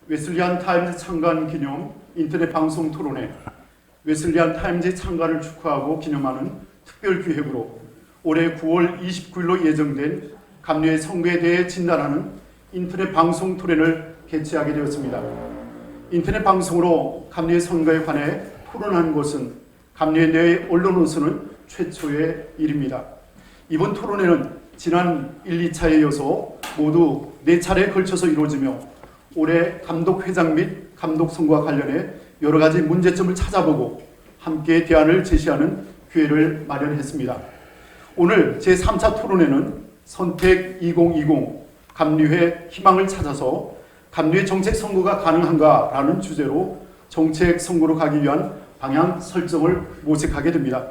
웨슬리안 타임즈 창간 기념 인터넷 방송 토론회 웨슬리안 타임즈 창간을 축하하고 기념하는 특별 기획으로 올해 9월 29일로 예정된 감리회 선거에 대해 진단하는 인터넷 방송 토론을 개최하게 되었습니다. 인터넷 방송으로 감리회 선거에 관해 토론하는 것은 감리회 내 언론으로서는 최초의 일입니다. 이번 토론회는 지난 1, 2차에 이어서 모두 4차례에 걸쳐서 이루어지며 올해 감독회장 및 감독 선거와 관련해 여러 가지 문제점을 찾아보고 함께 대안을 제시하는 기회를 마련했습니다. 오늘 제3차 토론회는 선택 2020 감리회 희망을 찾아서 감리회 정책 선거가 가능한가라는 주제로 정책 선거로 가기 위한 방향 설정을 모색하게 됩니다.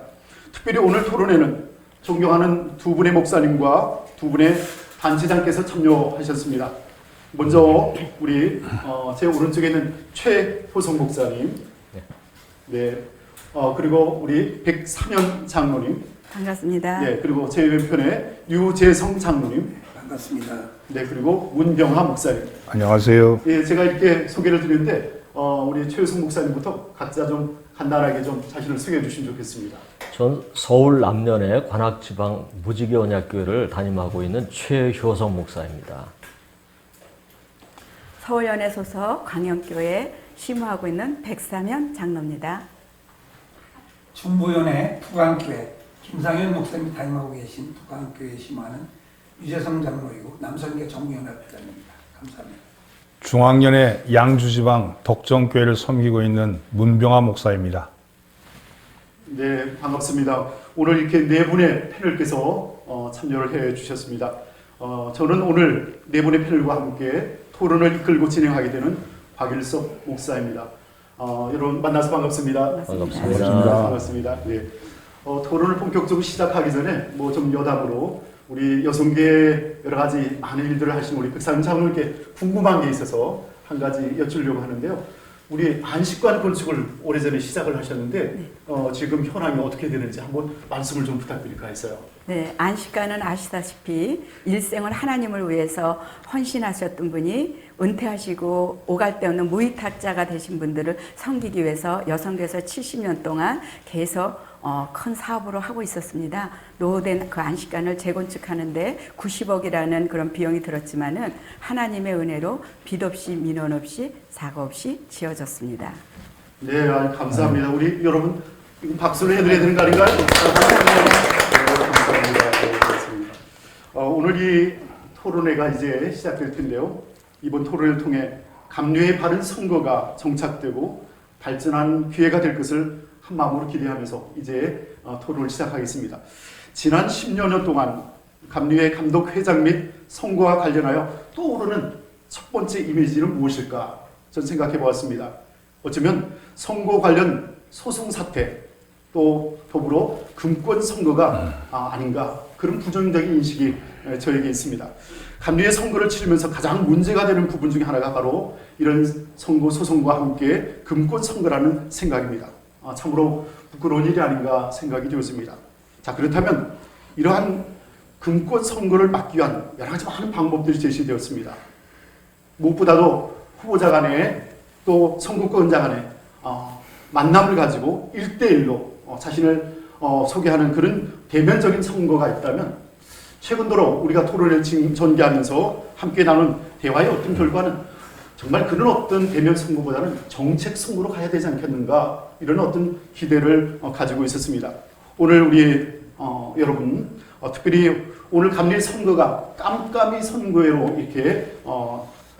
특별히 오늘 토론회는 존경하는 두 분의 목사님과 두 분의 단체장께서 참여하셨습니다. 먼저 우리 제 오른쪽에 있는 최효성 목사님, 네, 그리고 우리 백삼현 장로님, 반갑습니다. 네, 그리고 제 왼편에 유재성 장로님, 반갑습니다. 네, 그리고 문병하 목사님. 안녕하세요. 예, 제가 이렇게 소개를 드리는데 우리 최효성 목사님부터 각자 좀 간단하게 좀 자신을 소개해 주시면 좋겠습니다. 전 서울 남년의 관악지방 무지개 언약교회를 담임하고 있는 최효성 목사입니다. 서울연회 소속 광영교회 심호하고 있는 백삼현 장로입니다. 중부연의 북한교회 김상현 목사님이 담임하고 계신 북한교회에 심호하는 유재성 장로이고 남성계 정무연합회장입니다. 감사합니다. 중앙연의 양주지방 덕정교회를 섬기고 있는 문병하 목사입니다. 네, 반갑습니다. 오늘 이렇게 네 분의 패널께서 참여를 해 주셨습니다. 저는 오늘 네 분의 패널과 함께 토론을 이끌고 진행하게 되는 박일섭 목사입니다. 여러분 만나서 반갑습니다. 반갑습니다. 반갑습니다. 네. 토론을 본격적으로 시작하기 전에 뭐 좀 여담으로 우리 여성계 여러 가지 많은 일들을 하시는 우리 백삼현 장로님께 궁금한 게 있어서 한 가지 여쭈려고 하는데요. 우리 안식관 건축을 오래전에 시작을 하셨는데 지금 현황이 어떻게 되는지 한번 말씀을 좀 부탁드릴까 해서요. 네, 안식관은 아시다시피 일생을 하나님을 위해서 헌신하셨던 분이 은퇴하시고 오갈 데 없는 무위탁자가 되신 분들을 섬기기 위해서 여성교에서 70년 동안 계속 큰 사업으로 하고 있었습니다. 노후된 그 안식관을 재건축하는데 90억이라는 그런 비용이 들었지만은 하나님의 은혜로 빚 없이 민원 없이 사고 없이 지어졌습니다. 네, 감사합니다. 우리 여러분 박수를 해드려야 되는 거 아닌가요? 감사합니다. 네, 그렇습니다. 오늘 이 토론회가 이제 시작될 텐데요. 이번 토론을 통해 감리회의 바른 선거가 정착되고 발전한 기회가 될 것을 한 마음으로 기대하면서 이제 토론을 시작하겠습니다. 지난 10여 년 동안 감리회 감독회장 및 선거와 관련하여 떠오르는 첫 번째 이미지는 무엇일까? 저는 생각해 보았습니다. 어쩌면 선거 관련 소송 사태 또 더불어 금권 선거가 아닌가 그런 부정적인 인식이 저에게 있습니다. 감리회 선거를 치르면서 가장 문제가 되는 부분 중에 하나가 바로 이런 선거 소송과 함께 금권 선거라는 생각입니다. 참으로 부끄러운 일이 아닌가 생각이 되었습니다. 자, 그렇다면 이러한 금권 선거를 막기 위한 여러 가지 많은 방법들이 제시되었습니다. 무엇보다도 후보자 간에 또 선거권자 간에 만남을 가지고 1대1로 자신을 소개하는 그런 대면적인 선거가 있다면 최근 들어 우리가 토론을 전개하면서 함께 나눈 대화의 어떤 결과는 정말 그런 어떤 대면 선거보다는 정책 선거로 가야 되지 않겠는가 이런 어떤 기대를 가지고 있었습니다. 오늘 우리 여러분 특별히 오늘 감리회 선거가 깜깜이 선거회로 이렇게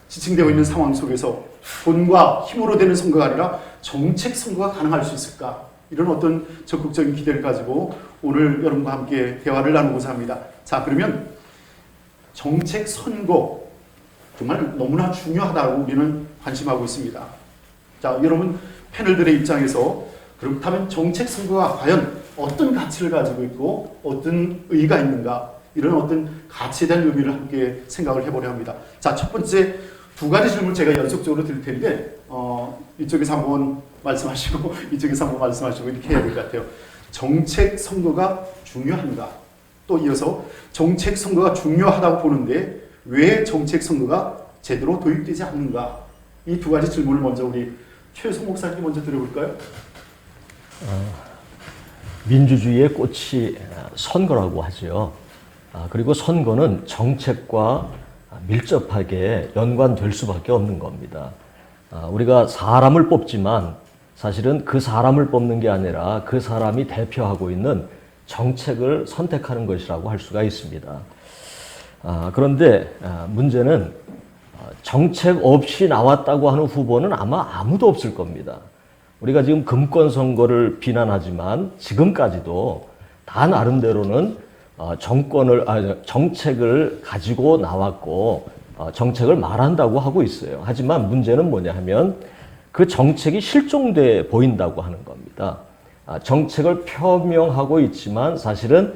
지칭되고 있는 상황 속에서 돈과 힘으로 되는 선거가 아니라 정책 선거가 가능할 수 있을까 이런 어떤 적극적인 기대를 가지고 오늘 여러분과 함께 대화를 나누고자 합니다. 자, 그러면 정책 선거 정말 너무나 중요하다고 우리는 관심하고 있습니다. 자, 여러분 패널들의 입장에서 그렇다면 정책 선거가 과연 어떤 가치를 가지고 있고 어떤 의의가 있는가 이런 어떤 가치에 대한 의미를 함께 생각을 해보려 합니다. 자, 첫 번째 두 가지 질문 제가 연속적으로 드릴 텐데 이쪽에서 한번 말씀하시고 이쪽에서 한번 말씀하시고 이렇게 해야 될 것 같아요. 정책 선거가 중요한가? 또 이어서 정책 선거가 중요하다고 보는데 왜 정책 선거가 제대로 도입되지 않는가? 이 두 가지 질문을 먼저 우리 최효성 목사님께 먼저 드려볼까요? 민주주의의 꽃이 선거라고 하죠. 그리고 선거는 정책과 밀접하게 연관될 수밖에 없는 겁니다. 우리가 사람을 뽑지만 사실은 그 사람을 뽑는 게 아니라 그 사람이 대표하고 있는 정책을 선택하는 것이라고 할 수가 있습니다. 그런데 문제는 정책 없이 나왔다고 하는 후보는 아마 아무도 없을 겁니다. 우리가 지금 금권 선거를 비난하지만 지금까지도 다 나름대로는 정책을 가지고 나왔고 정책을 말한다고 하고 있어요. 하지만 문제는 뭐냐 하면 그 정책이 실종돼 보인다고 하는 겁니다. 정책을 표명하고 있지만 사실은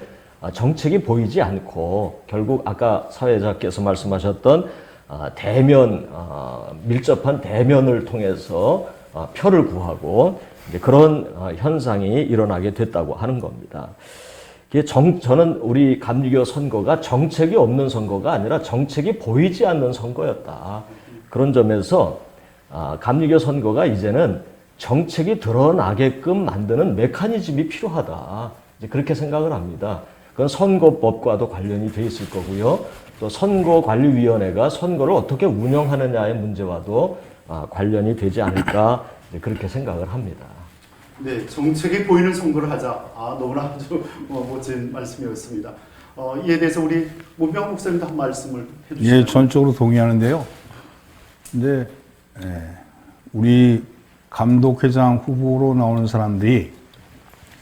정책이 보이지 않고 결국 아까 사회자께서 말씀하셨던 밀접한 대면을 통해서 표를 구하고 그런 현상이 일어나게 됐다고 하는 겁니다. 저는 우리 감리교 선거가 정책이 없는 선거가 아니라 정책이 보이지 않는 선거였다. 그런 점에서 감리교 선거가 이제는 정책이 드러나게끔 만드는 메커니즘이 필요하다. 이제 그렇게 생각을 합니다. 그건 선거법과도 관련이 돼 있을 거고요. 또 선거관리위원회가 선거를 어떻게 운영하느냐의 문제와도 관련이 되지 않을까 그렇게 생각을 합니다. 네, 정책이 보이는 선거를 하자. 너무나 아주 멋진 말씀이었습니다. 이에 대해서 우리 문병 목사님도 한 말씀을 해주시죠. 예, 전적으로 동의하는데요. 근데 우리 감독회장 후보로 나오는 사람들이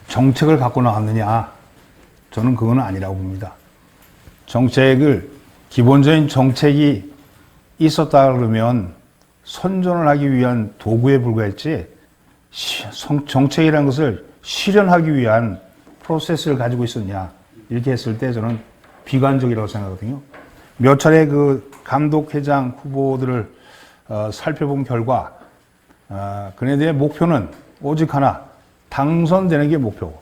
정책을 갖고 나왔느냐? 저는 그건 아니라고 봅니다. 기본적인 정책이 있었다 그러면 선전을 하기 위한 도구에 불과했지, 정책이라는 것을 실현하기 위한 프로세스를 가지고 있었냐, 이렇게 했을 때 저는 비관적이라고 생각하거든요. 몇 차례 그 감독회장 후보들을 살펴본 결과 그네들의 목표는 오직 하나, 당선되는 게 목표고,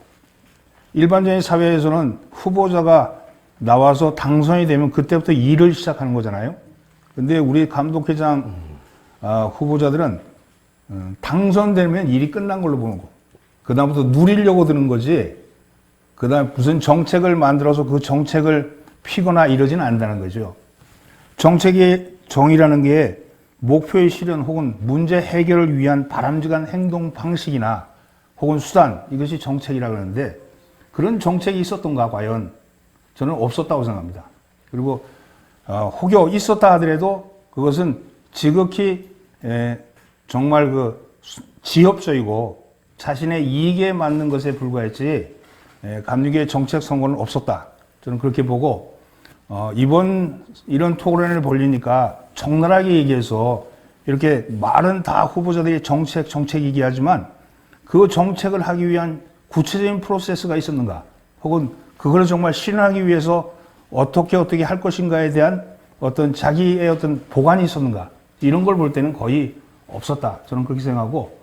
일반적인 사회에서는 후보자가 나와서 당선이 되면 그때부터 일을 시작하는 거잖아요. 근데 우리 감독회장 후보자들은 당선되면 일이 끝난 걸로 보는 거. 그다음부터 누리려고 드는 거지, 그다음 무슨 정책을 만들어서 그 정책을 피거나 이러지는 않는다는 거죠. 정책의 정의라는 게 목표의 실현 혹은 문제 해결을 위한 바람직한 행동 방식이나 혹은 수단, 이것이 정책이라고 하는데, 그런 정책이 있었던가 과연? 저는 없었다고 생각합니다. 그리고 혹여 있었다 하더라도 그것은 지극히 정말 지엽적이고 자신의 이익에 맞는 것에 불과했지, 감리교의 정책 선거는 없었다. 저는 그렇게 보고, 이번 이런 토론회를 벌리니까 적나라하게 얘기해서 이렇게 말은 다 후보자들이 정책 얘기하지만 그 정책을 하기 위한 구체적인 프로세스가 있었는가, 혹은 그걸 정말 실현하기 위해서 어떻게 할 것인가에 대한 어떤 자기의 어떤 보관이 있었는가, 이런 걸 볼 때는 거의 없었다. 저는 그렇게 생각하고,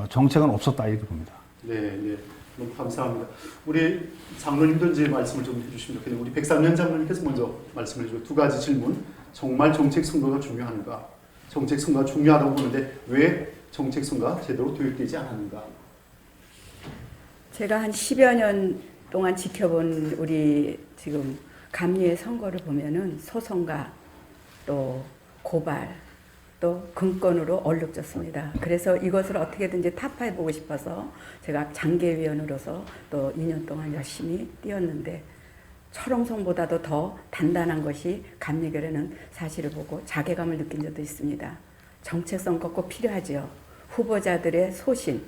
정책은 없었다, 이렇게 봅니다. 네. 너무 감사합니다. 우리 장로님도 이제 말씀을 좀 해주시면 좋겠네요. 우리 백상년 장로님께서 먼저 말씀을 해주고, 두 가지 질문. 정말 정책 선거가 중요한가? 정책 선거가 중요하다고 보는데 왜 정책 선거가 제대로 도입되지 않았는가? 제가 한 10여 년 동안 지켜본 우리 지금 감리의 선거를 보면은 소송과 또 고발 또 금권으로 얼룩졌습니다. 그래서 이것을 어떻게든지 타파해보고 싶어서 제가 장계위원으로서 또 2년 동안 열심히 뛰었는데, 철옹성보다도 더 단단한 것이 감리교라는 사실을 보고 자괴감을 느낀 적도 있습니다. 정책 선거 꼭 필요하지요. 후보자들의 소신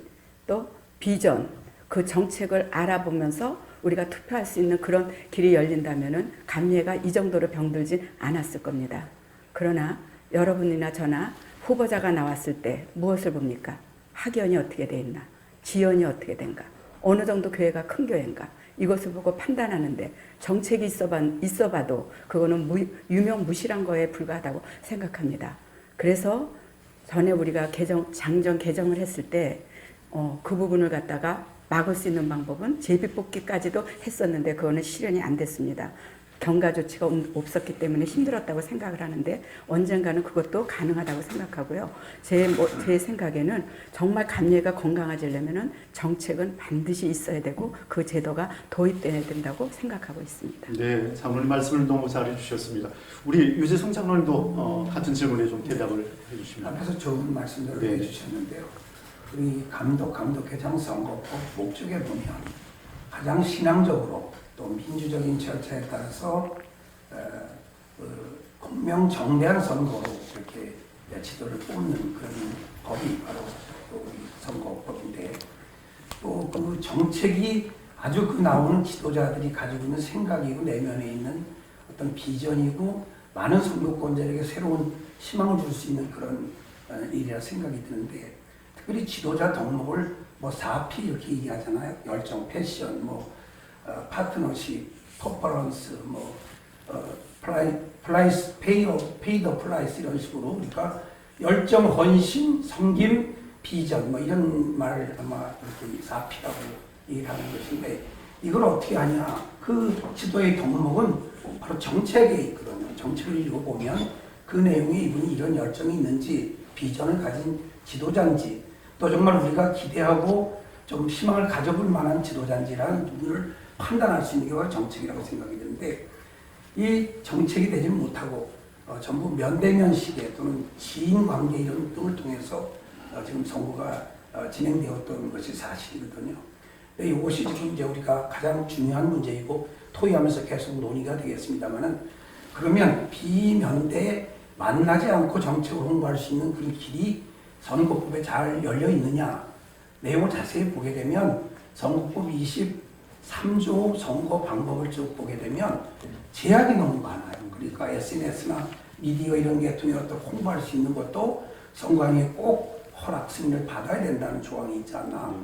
또 비전, 그 정책을 알아보면서 우리가 투표할 수 있는 그런 길이 열린다면은 감리회가 이 정도로 병들진 않았을 겁니다. 그러나 여러분이나 저나 후보자가 나왔을 때 무엇을 봅니까? 학연이 어떻게 돼 있나? 지연이 어떻게 된가? 어느 정도 교회가 큰 교회인가? 이것을 보고 판단하는데, 정책이 있어봐도 그거는 유명무실한 거에 불과하다고 생각합니다. 그래서 전에 우리가 장정 개정을 했을 때 그 부분을 갖다가 막을 수 있는 방법은 제비뽑기까지도 했었는데 그거는 실현이 안 됐습니다. 경과 조치가 없었기 때문에 힘들었다고 생각을 하는데 언젠가는 그것도 가능하다고 생각하고요. 제 생각에는 정말 감리회가 건강해지려면은 정책은 반드시 있어야 되고 그 제도가 도입돼야 된다고 생각하고 있습니다. 네, 장로님 말씀을 너무 잘해 주셨습니다. 우리 유재성 장로님도 같은 질문에 좀 대답을 해주시면. 앞에서 좋은 말씀들을 네. 해주셨는데요. 우리 감독회장 선거법 목적에 보면 가장 신앙적으로 또 민주적인 절차에 따라서 공명정대한 선거로 이렇게 지도를 뽑는 그런 법이 바로 우리 선거법인데 또 그 정책이 아주 그 나오는 지도자들이 가지고 있는 생각이고 내면에 있는 어떤 비전이고 많은 선거권자에게 새로운 희망을 줄 수 있는 그런 일이라 생각이 드는데 특별히 지도자 덕목을 뭐 4P 이렇게 얘기하잖아요. 열정, 패션, 파트너십, 퍼포먼스, 플라이스, 페이 더 플라이스 이런 식으로 그러니까 열정, 헌신, 섬김, 비전 이런 말을 아마 이렇게 4P라고 얘기를 하는 것인데 이걸 어떻게 하냐? 그 지도의 덕목은 바로 정책에 있거든요. 정책을 읽어보면 그 내용에 이분이 이런 열정이 있는지 비전을 가진 지도자인지 또 정말 우리가 기대하고 좀 희망을 가져볼 만한 지도자인지라는 부분을 판단할 수 있는 게 바로 정책이라고 생각이 드는데 이 정책이 되지 못하고 전부 면대면 시대 또는 지인 관계 이런 등을 통해서 지금 선거가 진행되었던 것이 사실이거든요. 이것이 지금 이제 우리가 가장 중요한 문제이고 토의하면서 계속 논의가 되겠습니다만은 그러면 비면대 만나지 않고 정책을 홍보할 수 있는 그런 길이 선거법에 잘 열려 있느냐 내용을 자세히 보게 되면 선거법 23조 선거 방법을 쭉 보게 되면 제약이 너무 많아요. 그러니까 SNS나 미디어 이런 게 통해 어떤 홍보할 수 있는 것도 선관위에 꼭 허락 승인을 받아야 된다는 조항이 있지 않나.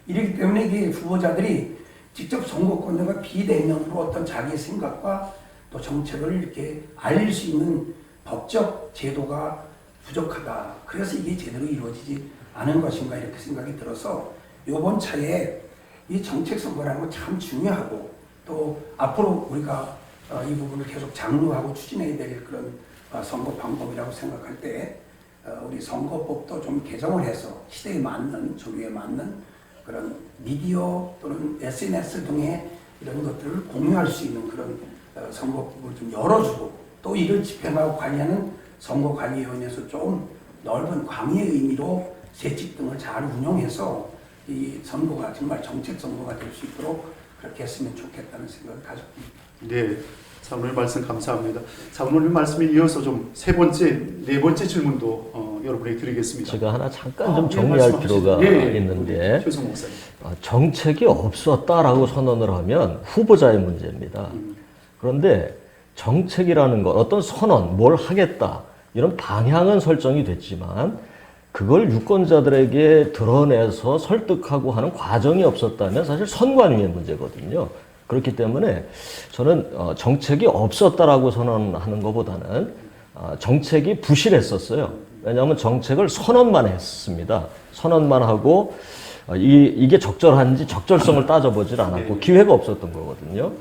이렇기 때문에 이게 후보자들이 직접 선거권자가 비대면으로 어떤 자기 생각과 또 정책을 이렇게 알릴 수 있는 법적 제도가 부족하다. 그래서 이게 제대로 이루어지지 않은 것인가 이렇게 생각이 들어서 이번 차에 이 정책 선거라는 건 참 중요하고 또 앞으로 우리가 이 부분을 계속 장려하고 추진해야 될 그런 선거 방법이라고 생각할 때 우리 선거법도 좀 개정을 해서 시대에 맞는 조류에 맞는 그런 미디어 또는 SNS 등의 이런 것들을 공유할 수 있는 그런 선거법을 좀 열어주고 또 이를 집행하고 관리하는 선거관리위원회에서 좀 넓은 광의의 의미로 세칙 등을 잘 운영해서 이 선거가 정말 정책 선거가 될 수 있도록 그렇게 했으면 좋겠다는 생각을 가졌습니다. 네, 장로님 말씀 감사합니다. 장로님 말씀에 이어서 좀 네 번째 질문도 여러분에게 드리겠습니다. 제가 하나 잠깐 좀 정리할 필요가 있는데 최성 목사님. 정책이 없었다라고 선언을 하면 후보자의 문제입니다. 그런데 정책이라는 것, 어떤 선언, 뭘 하겠다 이런 방향은 설정이 됐지만 그걸 유권자들에게 드러내서 설득하고 하는 과정이 없었다면 사실 선관위의 문제거든요. 그렇기 때문에 저는 정책이 없었다라고 선언하는 것보다는 정책이 부실했었어요. 왜냐하면 정책을 선언만 했습니다. 선언만 하고 이게 적절한지 적절성을 따져보질 않았고 기회가 없었던 거거든요.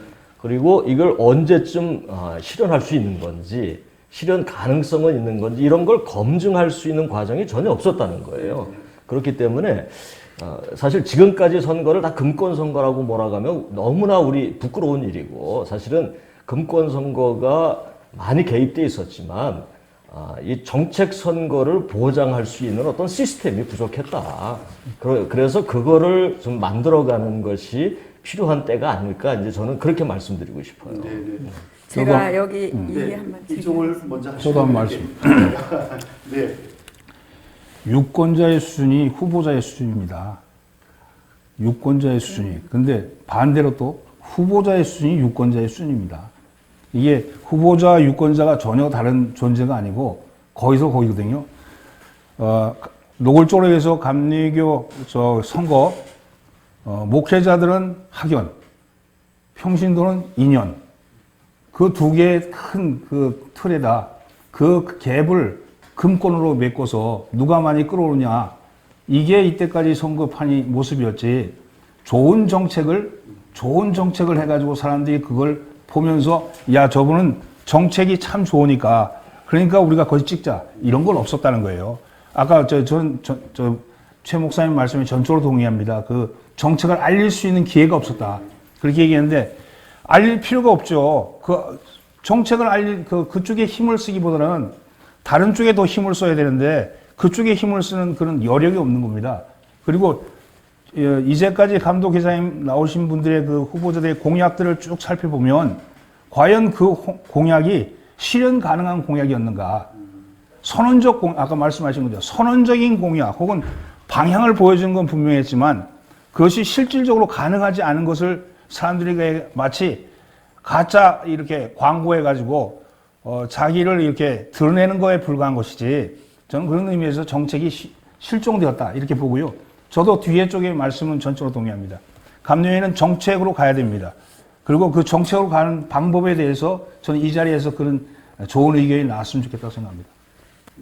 그리고 이걸 언제쯤 실현할 수 있는 건지 실현 가능성은 있는 건지 이런 걸 검증할 수 있는 과정이 전혀 없었다는 거예요. 그렇기 때문에 사실 지금까지 선거를 다 금권 선거라고 몰아가면 너무나 우리 부끄러운 일이고 사실은 금권 선거가 많이 개입돼 있었지만 이 정책 선거를 보장할 수 있는 어떤 시스템이 부족했다. 그래서 그거를 좀 만들어가는 것이 필요한 때가 아닐까 이제 저는 그렇게 말씀드리고 싶어요. 제가 여기 이해 한번 이쪽을 먼저 하시죠. 저도 한 말씀. 네. 유권자의 수준이 후보자의 수준입니다. 유권자의 수준이. 근데 반대로 또 후보자의 수준이 유권자의 수준입니다. 이게 후보자와 유권자가 전혀 다른 존재가 아니고 거기서 거기거든요. 노골적으로 해서 감리교 선거 목회자들은 학연, 평신도는 인연. 그 두 개의 큰 그 틀에다 그 갭을 금권으로 메꿔서 누가 많이 끌어오느냐. 이게 이때까지 선거판이 모습이었지. 좋은 정책을 해가지고 사람들이 그걸 보면서 야 저분은 정책이 참 좋으니까 그러니까 우리가 거기 찍자 이런 건 없었다는 거예요. 아까 최 목사님 말씀에 전적으로 동의합니다. 그 정책을 알릴 수 있는 기회가 없었다 그렇게 얘기했는데 알릴 필요가 없죠. 그 정책을 알릴 그쪽에 힘을 쓰기보다는 다른 쪽에 더 힘을 써야 되는데 그쪽에 힘을 쓰는 그런 여력이 없는 겁니다. 그리고 이제까지 감독회장님 나오신 분들의 그 후보자들의 공약들을 쭉 살펴보면 과연 그 공약이 실현 가능한 공약이었는가? 아까 말씀하신 거죠. 선언적인 공약 혹은 방향을 보여주는 건 분명했지만 그것이 실질적으로 가능하지 않은 것을 사람들에게 마치 가짜 이렇게 광고해가지고 자기를 이렇게 드러내는 거에 불과한 것이지 저는 그런 의미에서 정책이 실종되었다 이렇게 보고요. 저도 뒤에 쪽의 말씀은 전적으로 동의합니다. 감리회는 정책으로 가야 됩니다. 그리고 그 정책으로 가는 방법에 대해서 저는 이 자리에서 그런 좋은 의견이 나왔으면 좋겠다고 생각합니다.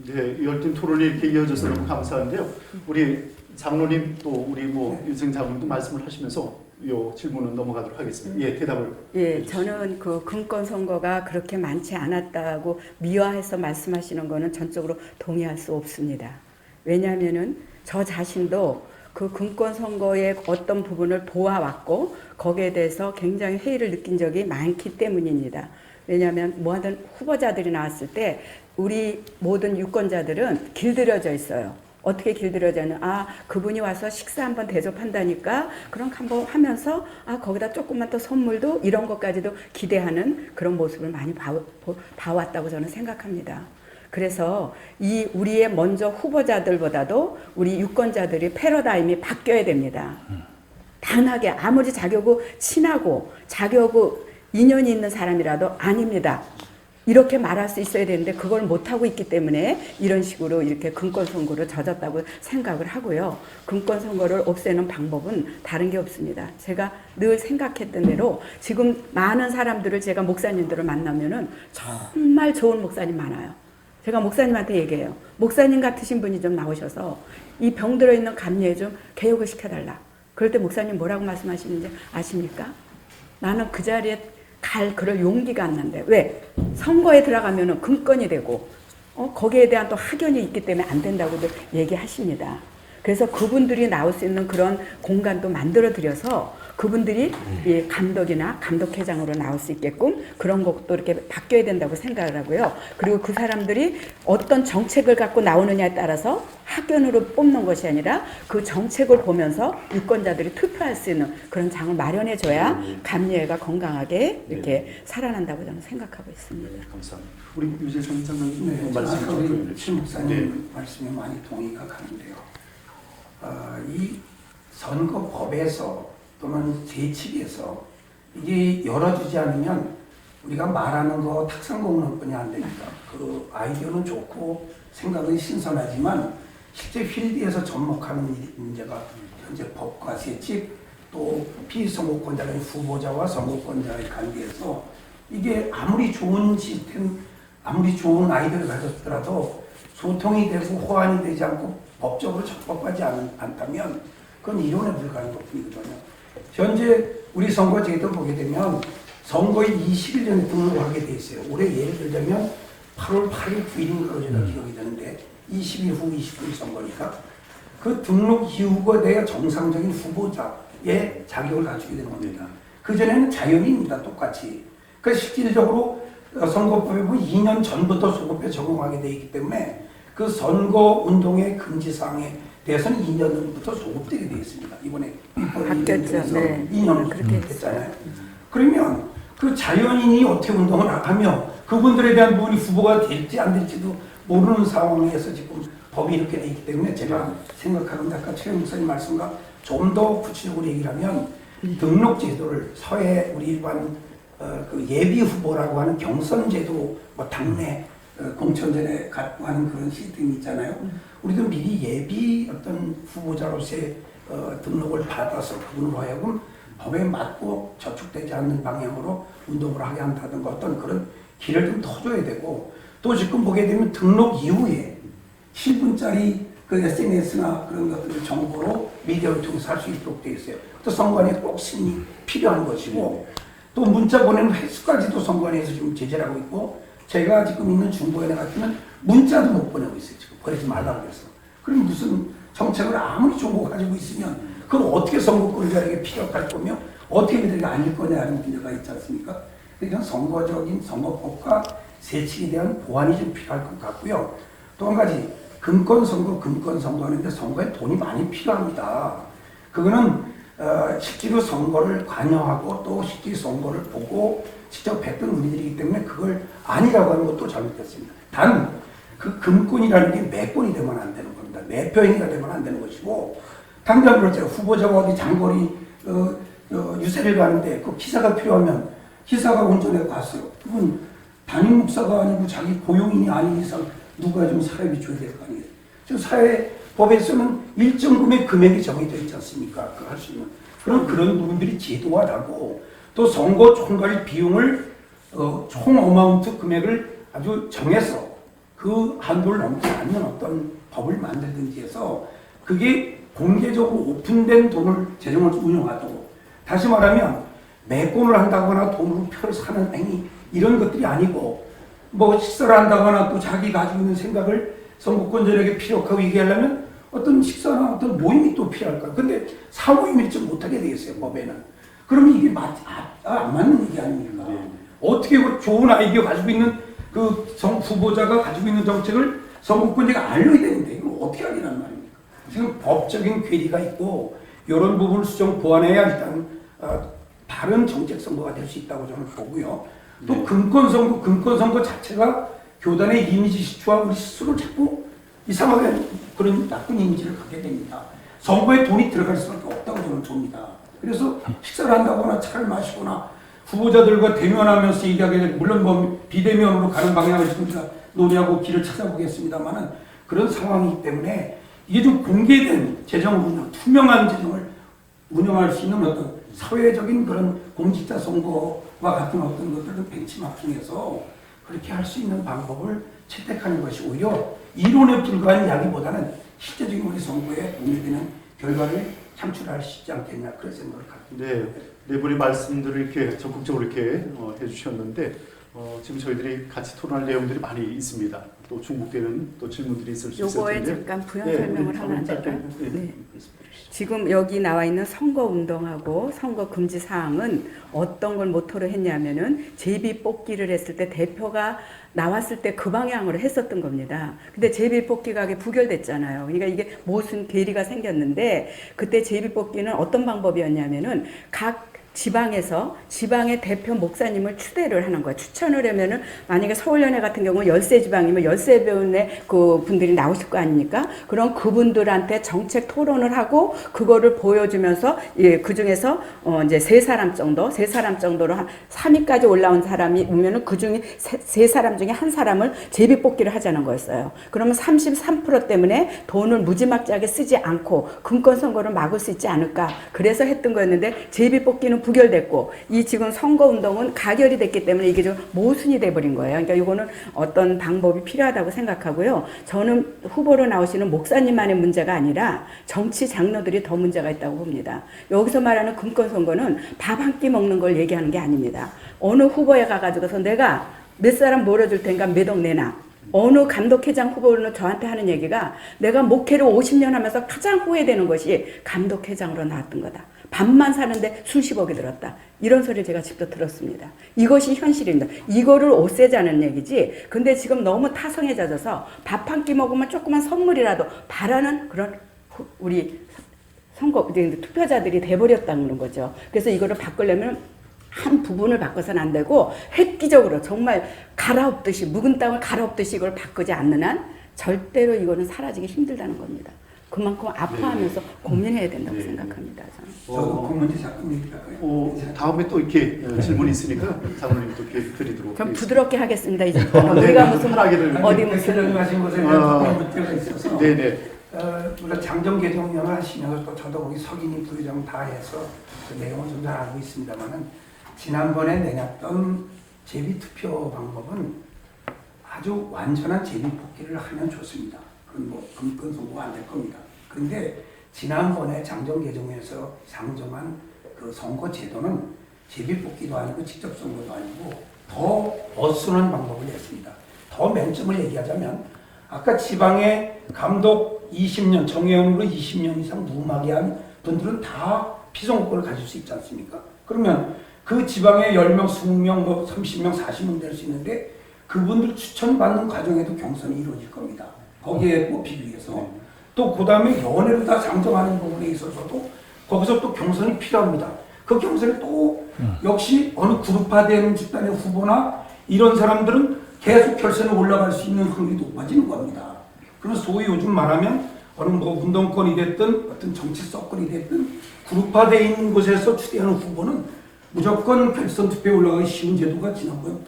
네, 열띤 토론이 이렇게 이어져서 너무 감사한데요. 우리 장로님 또 우리 유승 장로님도 말씀을 하시면서 이 질문은 넘어가도록 하겠습니다. 예, 대답을. 예, 저는 그 금권 선거가 그렇게 많지 않았다고 미화해서 말씀하시는 거는 전적으로 동의할 수 없습니다. 왜냐하면은 저 자신도 그 금권 선거의 어떤 부분을 보아왔고 거기에 대해서 굉장히 회의를 느낀 적이 많기 때문입니다. 왜냐하면 뭐하든 후보자들이 나왔을 때 우리 모든 유권자들은 길들여져 있어요. 어떻게 길들여져는 그분이 와서 식사 한번 대접한다니까 그럼 한번 하면서 거기다 조금만 더 선물도 이런 것까지도 기대하는 그런 모습을 많이 봐왔다고 저는 생각합니다. 그래서 우리의 먼저 후보자들보다도 우리 유권자들이 패러다임이 바뀌어야 됩니다. 단하게 아무리 자격이 친하고 자격이 인연이 있는 사람이라도 아닙니다. 이렇게 말할 수 있어야 되는데 그걸 못하고 있기 때문에 이런 식으로 이렇게 금권 선거를 젖었다고 생각을 하고요. 금권 선거를 없애는 방법은 다른 게 없습니다. 제가 늘 생각했던 대로 지금 많은 사람들을 제가 목사님들을 만나면은 정말 좋은 목사님 많아요. 제가 목사님한테 얘기해요. 목사님 같으신 분이 좀 나오셔서 이 병 들어있는 감리회 좀 개혁을 시켜달라. 그럴 때 목사님 뭐라고 말씀하시는지 아십니까? 나는 그 자리에 갈 그럴 용기가 안 난대. 왜? 선거에 들어가면은 금권이 되고 거기에 대한 또 학연이 있기 때문에 안 된다고도 얘기하십니다. 그래서 그분들이 나올 수 있는 그런 공간도 만들어 드려서 그분들이 이 감독이나 감독회장으로 나올 수 있게끔 그런 것도 이렇게 바뀌어야 된다고 생각을 하고요. 그리고 그 사람들이 어떤 정책을 갖고 나오느냐에 따라서 학연으로 뽑는 것이 아니라 그 정책을 보면서 유권자들이 투표할 수 있는 그런 장을 마련해 줘야 감리회가 건강하게 이렇게 살아난다고 저는 생각하고 있습니다. 네, 감사합니다. 우리 유재선 장로님 네, 말씀 아까 우리 좀 신 목사님 말씀에 많이 동의가 가는데요. 이 선거법에서 또는 제칙에서 이게 열어주지 않으면 우리가 말하는 거 탁상공론뿐이 안 되니까 그 아이디어는 좋고 생각은 신선하지만 실제 필드에서 접목하는 문제가 현재 법과 제칙 또 피선거권자 간 후보자와 선거권자의 관계에서 이게 아무리 좋은 시스템 아무리 좋은 아이디어를 가졌더라도 소통이 되고 호환이 되지 않고 법적으로 적법하지 않다면 그건 이론에 불과한 것뿐이거든요. 현재 우리 선거제도 보게 되면 선거에 20일 전에 등록을 하게 돼 있어요. 올해 예를 들자면 8월 8일, 9일인가로 제가 기억이 되는데 20일 후 29일 선거니까 그 등록 이후가 돼야 정상적인 후보자의 자격을 갖추게 되는 겁니다. 그전에는 자연인입니다. 똑같이. 그래서 실질적으로 선거법에 보면 2년 전부터 선거법에 적용하게 되어 있기 때문에 그 선거운동의 금지사항에 대해서는 2년 전부터 소급되게 되어 있습니다. 이번에 바뀌었죠. 네. 2년 그렇게 됐잖아요. 그러면 그 자연인이 어떻게 운동을 하며 그분들에 대한 부분이 후보가 될지 안 될지도 모르는 상황에서 지금 법이 이렇게 되어 있기 때문에 제가 생각하는 아까 최 목사님 말씀과 좀 더 구체적으로 얘기를 하면 등록 제도를 서해 우리 일반 그 예비 후보라고 하는 경선 제도 뭐 당내 공천전에 하는 그런 시스템이 있잖아요. 우리도 미리 예비 어떤 후보자로서의 등록을 받아서 그분으로 하여금 법에 맞고 저촉되지 않는 방향으로 운동을 하게 한다든가 어떤 그런 길을 좀 터줘야 되고 또 지금 보게 되면 등록 이후에 10분짜리 그 SNS나 그런 것들을 정보로 미디어를 통해서 할 수 있도록 되어 있어요. 또 선관위 꼭 심의 필요한 것이고 또 문자 보내는 횟수까지도 선관위에서 지금 제재를 하고 있고 제가 지금 있는 중부위원회 같으면 문자도 못 보내고 있어요. 지금 보내지 말라고 그래서. 그럼 무슨 정책을 아무리 좋은 거 가지고 있으면 그럼 어떻게 선거권자에게 필요할 거며 어떻게 그들이 아닐 거냐는 문제가 있지 않습니까? 그러니까 선거적인 선거법과 세칙에 대한 보완이 좀 필요할 것 같고요. 또 한 가지 금권 선거 하는데 선거에 돈이 많이 필요합니다. 그거는 실제로 선거를 관여하고 또 실제 선거를 보고 직접 뵀던 우리들이기 때문에 그걸 아니라고 하는 것도 잘못됐습니다. 단 그 금권이라는 게 매권이 되면 안 되는 겁니다. 매표행위가 되면 안 되는 것이고 당장 그렇죠. 후보자가 어디 장거리 유세를 가는데 그 기사가 필요하면 기사가 운전해 갔어요. 그건 담임 목사가 아니고 자기 고용인이 아닌 이상 누가 좀 사람이 줘야 될 거 아니에요. 지금 사회법에서는 일정 금액이 정해져 있지 않습니까? 그 할 수 있는 그런 부분들이 제도화하고 또 선거 총괄 비용을 총 어마운트 금액을 아주 정해서 그 한도를 넘지 않는 어떤 법을 만들든지 해서 그게 공개적으로 오픈된 돈을 재정을 운영하도록 다시 말하면 매권을 한다거나 돈으로 표를 사는 행위 이런 것들이 아니고 뭐 식사를 한다거나 또 자기 가지고 있는 생각을 선거권자에게 피력하고 얘기하려면 어떤 식사나 어떤 모임이 또 필요할까. 근데 사모임을 일찍 못하게 되겠어요 법에는. 그러면 이게 안 맞는 얘기 아닙니까? 어떻게 좋은 아이디어 가지고 있는 그 후보자가 가지고 있는 정책을 선거권자가 알려야 되는데 이걸 어떻게 하겠다는 말입니까? 지금 법적인 괴리가 있고 이런 부분을 수정 보완해야 일단 바른 정책 선거가 될 수 있다고 저는 보고요. 또 금권선거 자체가 교단의 이미지 시추와 우리 스스로 자꾸 이상하게 그런 나쁜 이미지를 갖게 됩니다. 선거에 돈이 들어갈 수밖에 없다고 저는 봅니다. 그래서 식사를 한다거나 차를 마시거나 후보자들과 대면하면서 얘기하게 될 물론 뭐 비대면으로 가는 방향을 지금 제가 논의하고 길을 찾아보겠습니다만은 그런 상황이기 때문에 이게 좀 공개된 재정 운영, 투명한 재정을 운영할 수 있는 어떤 사회적인 그런 공직자 선거와 같은 어떤 것들을 벤치마킹해서 그렇게 할 수 있는 방법을 채택하는 것이 오히려 이론에 불과한 이야기보다는 실제적인 우리 선거에 도움이 되는 결과를 창출할 수 있지 않겠냐 그런 생각을 갖고 네, 네 분의 말씀들을 이렇게 적극적으로 이렇게 해주셨는데 지금 저희들이 같이 토론할 내용들이 많이 있습니다. 또 중복되는 또 질문들이 있을 수 있을 텐데. 요거에 잠깐 부연 설명을 하면 안 될까요? 네. 네. 지금 여기 나와 있는 선거운동하고 선거금지 사항은 어떤 걸 모토로 했냐면은 제비 뽑기를 했을 때 대표가 나왔을 때 그 방향으로 했었던 겁니다. 근데 제비 뽑기가 부결됐잖아요. 그러니까 이게 무슨 괴리가 생겼는데 그때 제비 뽑기는 어떤 방법이었냐면은 각 지방에서 지방의 대표 목사님을 추대를 하는 거야. 추천을 하면은 만약에 서울연회 같은 경우는 13지방이면 13분의 그 분들이 나오실 거 아닙니까? 그럼 그분들한테 정책 토론을 하고 그거를 보여주면서 그 중에서 이제 세 사람 정도로 한 3위까지 올라온 사람이 오면은 그 중에 세 사람 중에 한 사람을 제비 뽑기를 하자는 거였어요. 그러면 33% 때문에 돈을 무지막지하게 쓰지 않고 금권 선거를 막을 수 있지 않을까. 그래서 했던 거였는데 제비 뽑기는 부결됐고 이 지금 선거운동은 가결이 됐기 때문에 이게 좀 모순이 돼버린 거예요. 그러니까 이거는 어떤 방법이 필요하다고 생각하고요. 저는 후보로 나오시는 목사님만의 문제가 아니라 정치 장로들이 더 문제가 있다고 봅니다. 여기서 말하는 금권 선거는 밥 한 끼 먹는 걸 얘기하는 게 아닙니다. 어느 후보에 가가지고서 내가 몇 사람 몰아줄 테니까 몇 억 내놔. 어느 감독회장 후보는 저한테 하는 얘기가 내가 목회를 50년 하면서 가장 후회되는 것이 감독회장으로 나왔던 거다. 밥만 사는데 수십억이 들었다. 이런 소리를 제가 직접 들었습니다. 이것이 현실입니다. 이거를 없애자는 얘기지. 근데 지금 너무 타성에 젖어서 밥 한 끼 먹으면 조그만 선물이라도 바라는 그런 우리 투표자들이 돼버렸다는 거죠. 그래서 이거를 바꾸려면 한 부분을 바꿔서는 안 되고 획기적으로 정말 갈아엎듯이 묵은 땅을 갈아엎듯이 이걸 바꾸지 않는 한 절대로 이거는 사라지기 힘들다는 겁니다. 그만큼 아파하면서 고민해야 된다고 생각합니다. 저도 공문지 자꾸 얘기할까요? 다음에 또 이렇게 질문이 있으니까 장로님 또 기회 드리도록 좀 하겠습니다. 부드럽게 하겠습니다. 이제 네, 우리가 무슨 편하게들. 어디 무슨 말씀하신 것에 대한 문제가 있어서 네네. 물론 장정 개정령을 하시면서 또 저도 거기 석인이 부의장 다 해서 그 내용을 좀 잘 알고 있습니다만은 지난번에 내놨던 제비 투표 방법은 아주 완전한 제비 뽑기를 하면 좋습니다. 그건 뭐 금권 선고가 안 될 겁니다. 그런데 지난번에 장정 개정에서 상정한 그 선거 제도는 제비뽑기도 아니고 직접 선거도 아니고 더 어순한 방법을 냈습니다. 더 맹점을 얘기하자면 아까 지방의 감독 20년, 정회원으로 20년 이상 무음하게 한 분들은 다 피선거권을 가질 수 있지 않습니까? 그러면 그 지방에 10명, 20명, 뭐 30명, 40명 될 수 있는데 그분들 추천받는 과정에도 경선이 이루어질 겁니다. 거기에 뽑히기 위해서. 또 그 다음에 연회를 다 상정하는 부분에 있어서도 거기서 또 경선이 필요합니다. 그 경선에 또 역시 어느 그룹화된 집단의 후보나 이런 사람들은 계속 결선에 올라갈 수 있는 확률이 높아지는 겁니다. 그래서 소위 요즘 말하면 어느 뭐 운동권이 됐든 어떤 정치 서클이 됐든 그룹화되어 있는 곳에서 추대하는 후보는 무조건 결선 투표에 올라가기 쉬운 제도가 지난번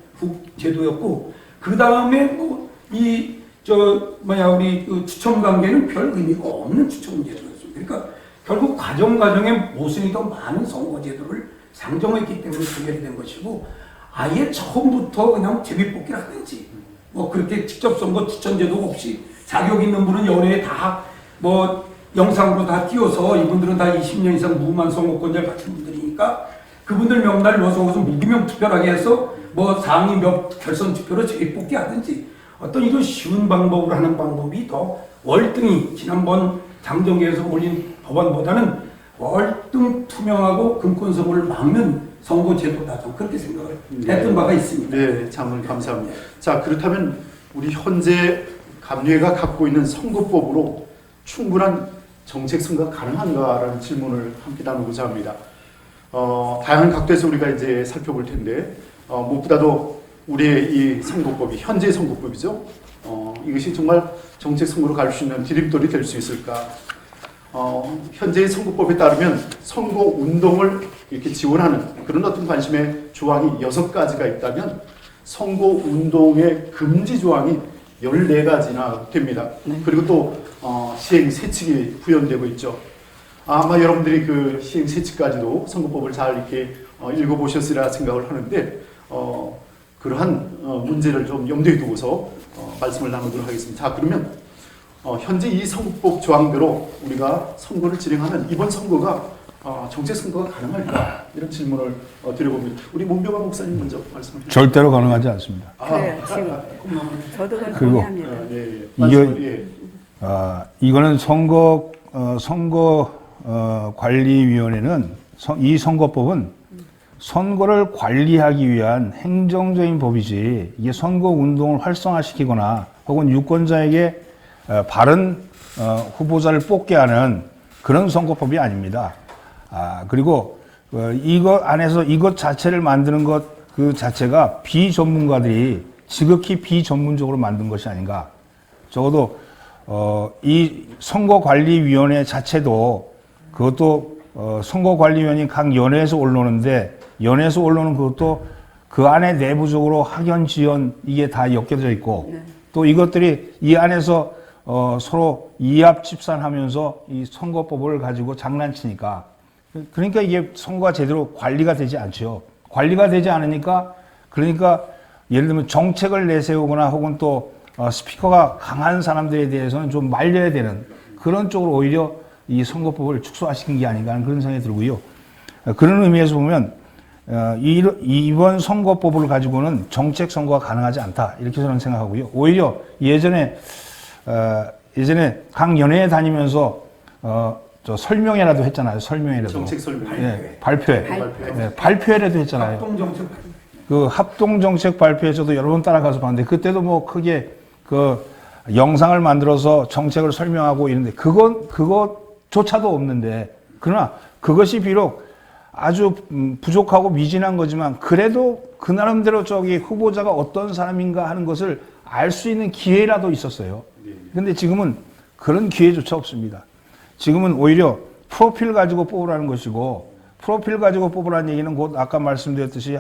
제도였고 그 다음에 뭐 우리 그 추첨 관계는 별 의미가 없는 추첨 제도였습니다. 그러니까 결국 과정에 모순이 더 많은 선거 제도를 상정했기 때문에 해결이 된 것이고 아예 처음부터 그냥 제비뽑기를 하든지 뭐 그렇게 직접 선거 추천 제도 없이 자격 있는 분은 연예에 다 뭐 영상으로 다 띄워서 이분들은 다 20년 이상 무만 선거권자를 갖춘 분들이니까 그분들 명단을 넣어서 무기명 투표하게 해서 뭐 상위 몇 결선 투표로 제비뽑기 하든지 어떤 이런 쉬운 방법으로 하는 방법이 더 월등히 지난번 장정계에서 올린 법안보다는 월등 투명하고 금권선거를 막는 선거 제도다. 좀 그렇게 생각을 했던 바가 있습니다. 네, 장관 감사합니다. 자, 그렇다면 우리 현재 감리회가 갖고 있는 선거법으로 충분한 정책 선거가 가능한가라는 질문을 함께 나누고자 합니다. 다양한 각도에서 우리가 이제 살펴볼 텐데 무엇보다도 우리의 이 선거법이 현재 선거법이죠. 이것이 정말 정책 선거로 갈 수 있는 디딤돌이 될 수 있을까? 현재의 선거법에 따르면 선거 운동을 이렇게 지원하는 그런 어떤 관심의 조항이 6가지가 있다면 선거 운동의 금지 조항이 14가지나 됩니다. 그리고 또 시행 세칙이 구현되고 있죠. 아마 여러분들이 그 시행 세칙까지도 선거법을 잘 이렇게 읽어보셨으리라 생각을 하는데 그러한 문제를 좀 염두에 두고서 말씀을 나누도록 하겠습니다. 자, 그러면 현재 이 선거법 조항대로 우리가 선거를 진행하면 이번 선거가 정책 선거가 가능할까? 이런 질문을 드려봅니다. 우리 문병화 목사님 먼저 말씀해 주시죠. 절대로 가능하지 않습니다. 그래요. 지금 저도 그건 그리고 동의합니다. 이거는 선거관리위원회는 이 선거법은 선거를 관리하기 위한 행정적인 법이지 이게 선거 운동을 활성화시키거나 혹은 유권자에게 바른 후보자를 뽑게 하는 그런 선거법이 아닙니다. 그리고 이것 안에서 이것 자체를 만드는 것 그 자체가 비전문가들이 지극히 비전문적으로 만든 것이 아닌가. 적어도 이 선거관리위원회 자체도 그것도 선거관리위원회 각 연회에서 올라오는데 연회에서 올라오는 그것도 그 안에 내부적으로 학연, 지연 이게 다 엮여져 있고 또 이것들이 이 안에서 서로 이합 집산하면서 이 선거법을 가지고 장난치니까 그러니까 이게 선거가 제대로 관리가 되지 않죠. 관리가 되지 않으니까 그러니까 예를 들면 정책을 내세우거나 혹은 또 스피커가 강한 사람들에 대해서는 좀 말려야 되는 그런 쪽으로 오히려 이 선거법을 축소화시킨 게 아닌가 하는 그런 생각이 들고요. 그런 의미에서 보면 이번 선거법을 가지고는 정책 선거가 가능하지 않다 이렇게 저는 생각하고요. 오히려 예전에 각 연회에 다니면서 저 설명회라도 했잖아요. 설명회라도. 정책 설명. 네, 발표회. 네, 발표회라도 했잖아요. 합동정책 그 합동정책 발표회 저도 여러 번 따라가서 봤는데 그때도 뭐 크게 그 영상을 만들어서 정책을 설명하고 이런데 그것조차도 없는데 그러나 그것이 비록 아주 부족하고 미진한 거지만 그래도 그 나름대로 저기 후보자가 어떤 사람인가 하는 것을 알 수 있는 기회라도 있었어요. 근데 지금은 그런 기회조차 없습니다. 지금은 오히려 프로필 가지고 뽑으라는 것이고 프로필 가지고 뽑으라는 얘기는 곧 아까 말씀드렸듯이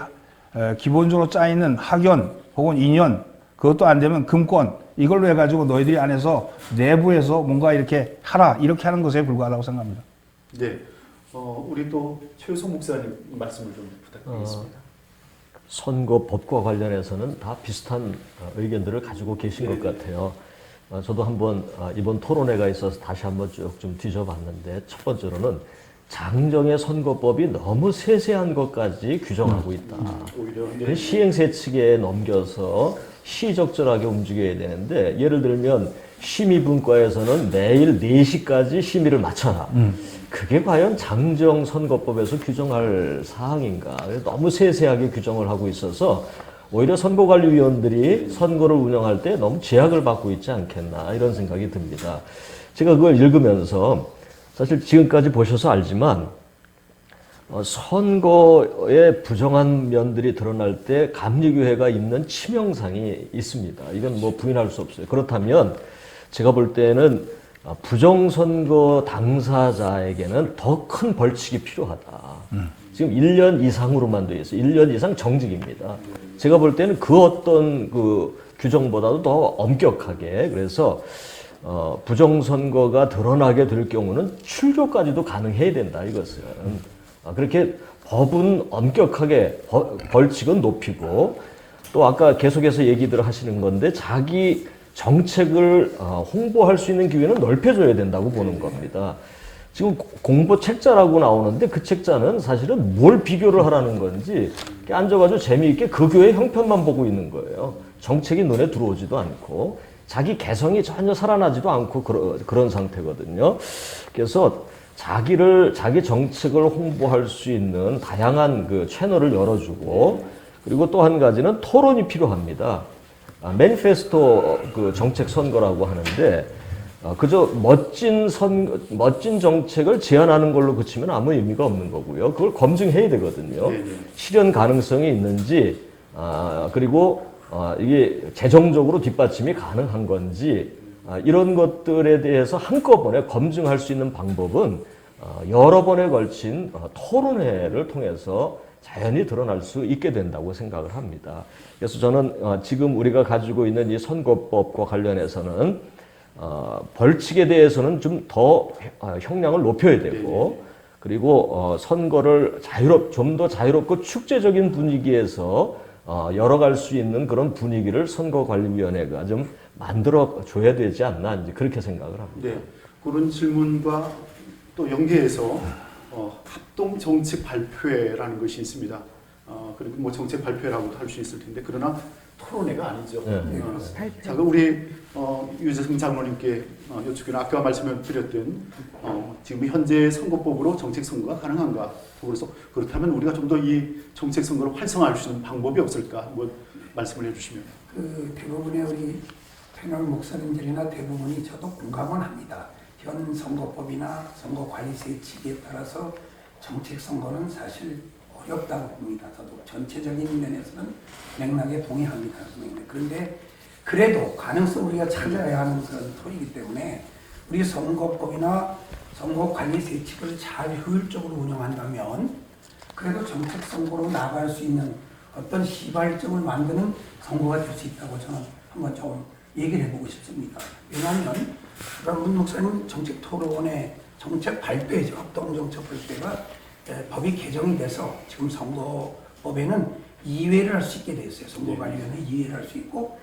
기본적으로 짜있는 학연 혹은 인연 그것도 안 되면 금권 이걸로 해가지고 너희들이 안에서 내부에서 뭔가 이렇게 하라 이렇게 하는 것에 불과하다고 생각합니다. 네, 우리 또 최효성 목사님 말씀을 좀 부탁드리겠습니다. 선거법과 관련해서는 다 비슷한 의견들을 가지고 계신 것 같아요. 저도 한번 이번 토론회가 있어서 다시 한번 쭉 좀 뒤져봤는데 첫 번째로는 장정의 선거법이 너무 세세한 것까지 규정하고 있다. 오히려 그 시행세 측에 넘겨서 시적절하게 움직여야 되는데, 예를 들면 심의분과에서는 매일 4시까지 심의를 마쳐라. 그게 과연 장정 선거법에서 규정할 사항인가? 너무 세세하게 규정을 하고 있어서 오히려 선거관리위원들이 선거를 운영할 때 너무 제약을 받고 있지 않겠나, 이런 생각이 듭니다. 제가 그걸 읽으면서 사실 지금까지 보셔서 알지만 선거에 부정한 면들이 드러날 때 감리교회가 입는 치명상이 있습니다. 이건 뭐 부인할 수 없어요. 그렇다면 제가 볼 때는 부정선거 당사자에게는 더 큰 벌칙이 필요하다. 지금 1년 이상으로만 돼 있어요. 1년 이상 정직입니다. 제가 볼 때는 그 어떤 그 규정보다도 더 엄격하게, 그래서 부정선거가 드러나게 될 경우는 출교까지도 가능해야 된다, 이것은. 그렇게 법은 엄격하게 벌칙은 높이고, 또 아까 계속해서 얘기들 하시는 건데 자기 정책을 홍보할 수 있는 기회는 넓혀줘야 된다고 보는 겁니다. 지금 공보 책자라고 나오는데 그 책자는 사실은 뭘 비교를 하라는 건지 앉아가지고 재미있게 그 교회 형편만 보고 있는 거예요. 정책이 눈에 들어오지도 않고 자기 개성이 전혀 살아나지도 않고 그런 상태거든요. 그래서 자기 정책을 홍보할 수 있는 다양한 그 채널을 열어주고, 그리고 또 한 가지는 토론이 필요합니다. 매니페스토 그 정책 선거라고 하는데, 그저 멋진 정책을 제안하는 걸로 그치면 아무 의미가 없는 거고요. 그걸 검증해야 되거든요. 실현 가능성이 있는지, 그리고 이게 재정적으로 뒷받침이 가능한 건지, 이런 것들에 대해서 한꺼번에 검증할 수 있는 방법은 여러 번에 걸친 토론회를 통해서 자연히 드러날 수 있게 된다고 생각을 합니다. 그래서 저는 지금 우리가 가지고 있는 이 선거법과 관련해서는 벌칙에 대해서는 좀 더 형량을 높여야 되고, 그리고 선거를 좀 더 자유롭고 축제적인 분위기에서 열어갈 수 있는 그런 분위기를 선거관리위원회가 좀 만들어 줘야 되지 않나, 이제 그렇게 생각을 합니다. 네, 그런 질문과 또 연계해서 합동 정책 발표회라는 것이 있습니다. 그리고 뭐 정책 발표라고도 할 수 있을 텐데, 그러나 토론회가 아니죠. 네. 자, 그럼 우리 유재승 장로님께 여쭙기는 아까 말씀을 드렸던 지금 현재 선거법으로 정책 선거가 가능한가? 그래서 그렇다면 우리가 좀 더 이 정책 선거를 활성화할 수 있는 방법이 없을까? 한번 말씀을 해주시면. 그 대부분의 우리 패널 목사님들이나 대부분이 저도 공감은 합니다. 현 선거법이나 선거관리세 측에 따라서 정책 선거는 사실 어렵다고 봅니다. 저도 전체적인 면에서는 맥락에 동의합니다. 그런데 그래도 가능성 우리가 찾아야 하는 그런 토이기 때문에 우리 선거법이나 선거관리세 측을 잘 효율적으로 운영한다면 그래도 정책 선거로 나아갈 수 있는 어떤 시발점을 만드는 선거가 될 수 있다고 저는 한번 좀 얘기를 해보고 싶습니다. 왜냐하면 문 목사님 정책 토론의 정책 발표죠. 합동 정책 발표가 법이 개정이 돼서 지금 선거법에는 이회를 할 수 있게 됐어요. 선거관리위원회 이회를 할 수 있고,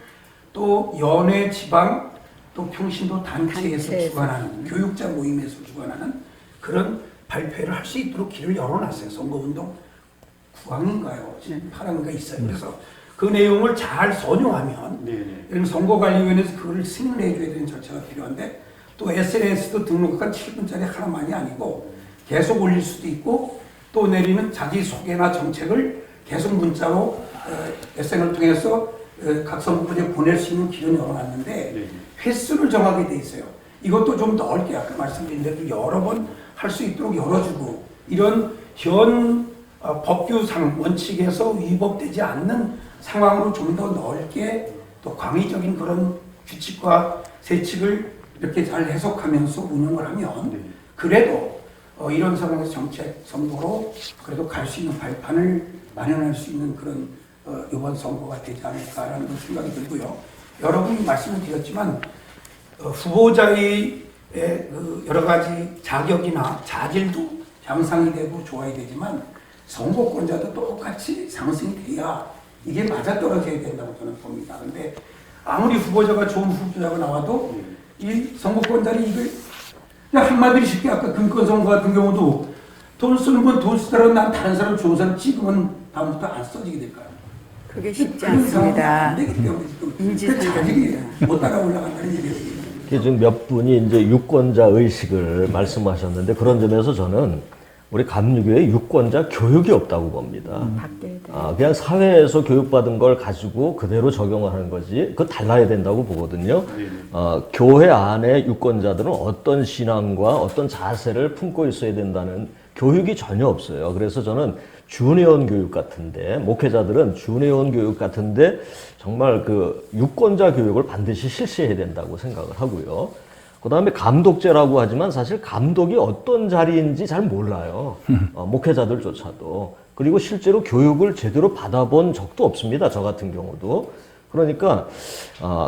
또 연회, 지방, 또 평신도 단체에서 주관하는, 교육자 모임에서 주관하는 그런 발표를 할 수 있도록 길을 열어놨어요. 선거운동 9항인가요? 8항인가 있어요. 그래서 그 내용을 잘 선용하면 선거관리위원회에서 그걸 승인을 해줘야 되는 절차가 필요한데, 또 SNS도 등록한 7분짜리 하나만이 아니고 계속 올릴 수도 있고, 또 내리는 자기소개나 정책을 계속 문자로 SNS를 통해서 각 선거구에 보낼 수 있는 길을 열어놨는데 횟수를 정하게 돼 있어요. 이것도 좀 넓게 아까 말씀드린 대로 여러 번 할 수 있도록 열어주고, 이런 현 법규상 원칙에서 위법되지 않는 상황으로 좀 더 넓게 또 광의적인 그런 규칙과 세칙을 이렇게 잘 해석하면서 운영을 하면 그래도 이런 상황에서 정책 선거로 그래도 갈 수 있는 발판을 마련할 수 있는 그런 이번 선거가 되지 않을까라는 생각이 들고요. 여러분이 말씀을 드렸지만 후보자의 그 여러 가지 자격이나 자질도 향상이 되고 좋아야 되지만 선거권자도 똑같이 상승이 돼야 이게 맞아떨어져야 된다고 저는 봅니다. 그런데 아무리 후보자가 좋은 후보자가 나와도 이 선거권자들이 이걸 한마디로 쉽게 아까 금권선거 같은 경우도 돈 쓰는 건 돈 쓰더라도 난 다른 사람 좋은 사람 찍으면 다음부터 안 써지게 될까요? 그게 쉽지 그런 상황이 않습니다. 안 되기 때문에 지금 인지상정입니다. 자질이 못 따라 올라간다는 얘기예요. 이게 지금 몇 분이 이제 유권자 의식을 말씀하셨는데 그런 점에서 저는 우리 감리교회 유권자 교육이 없다고 봅니다. 바뀌어야 돼. 그냥 사회에서 교육받은 걸 가지고 그대로 적용을 하는 거지, 그거 달라야 된다고 보거든요. 교회 안에 유권자들은 어떤 신앙과 어떤 자세를 품고 있어야 된다는 교육이 전혀 없어요. 그래서 저는 준회원 교육 같은데, 목회자들은 준회원 교육 같은데 정말 그 유권자 교육을 반드시 실시해야 된다고 생각을 하고요. 그 다음에 감독제라고 하지만 사실 감독이 어떤 자리인지 잘 몰라요. 목회자들조차도. 그리고 실제로 교육을 제대로 받아본 적도 없습니다. 저 같은 경우도. 그러니까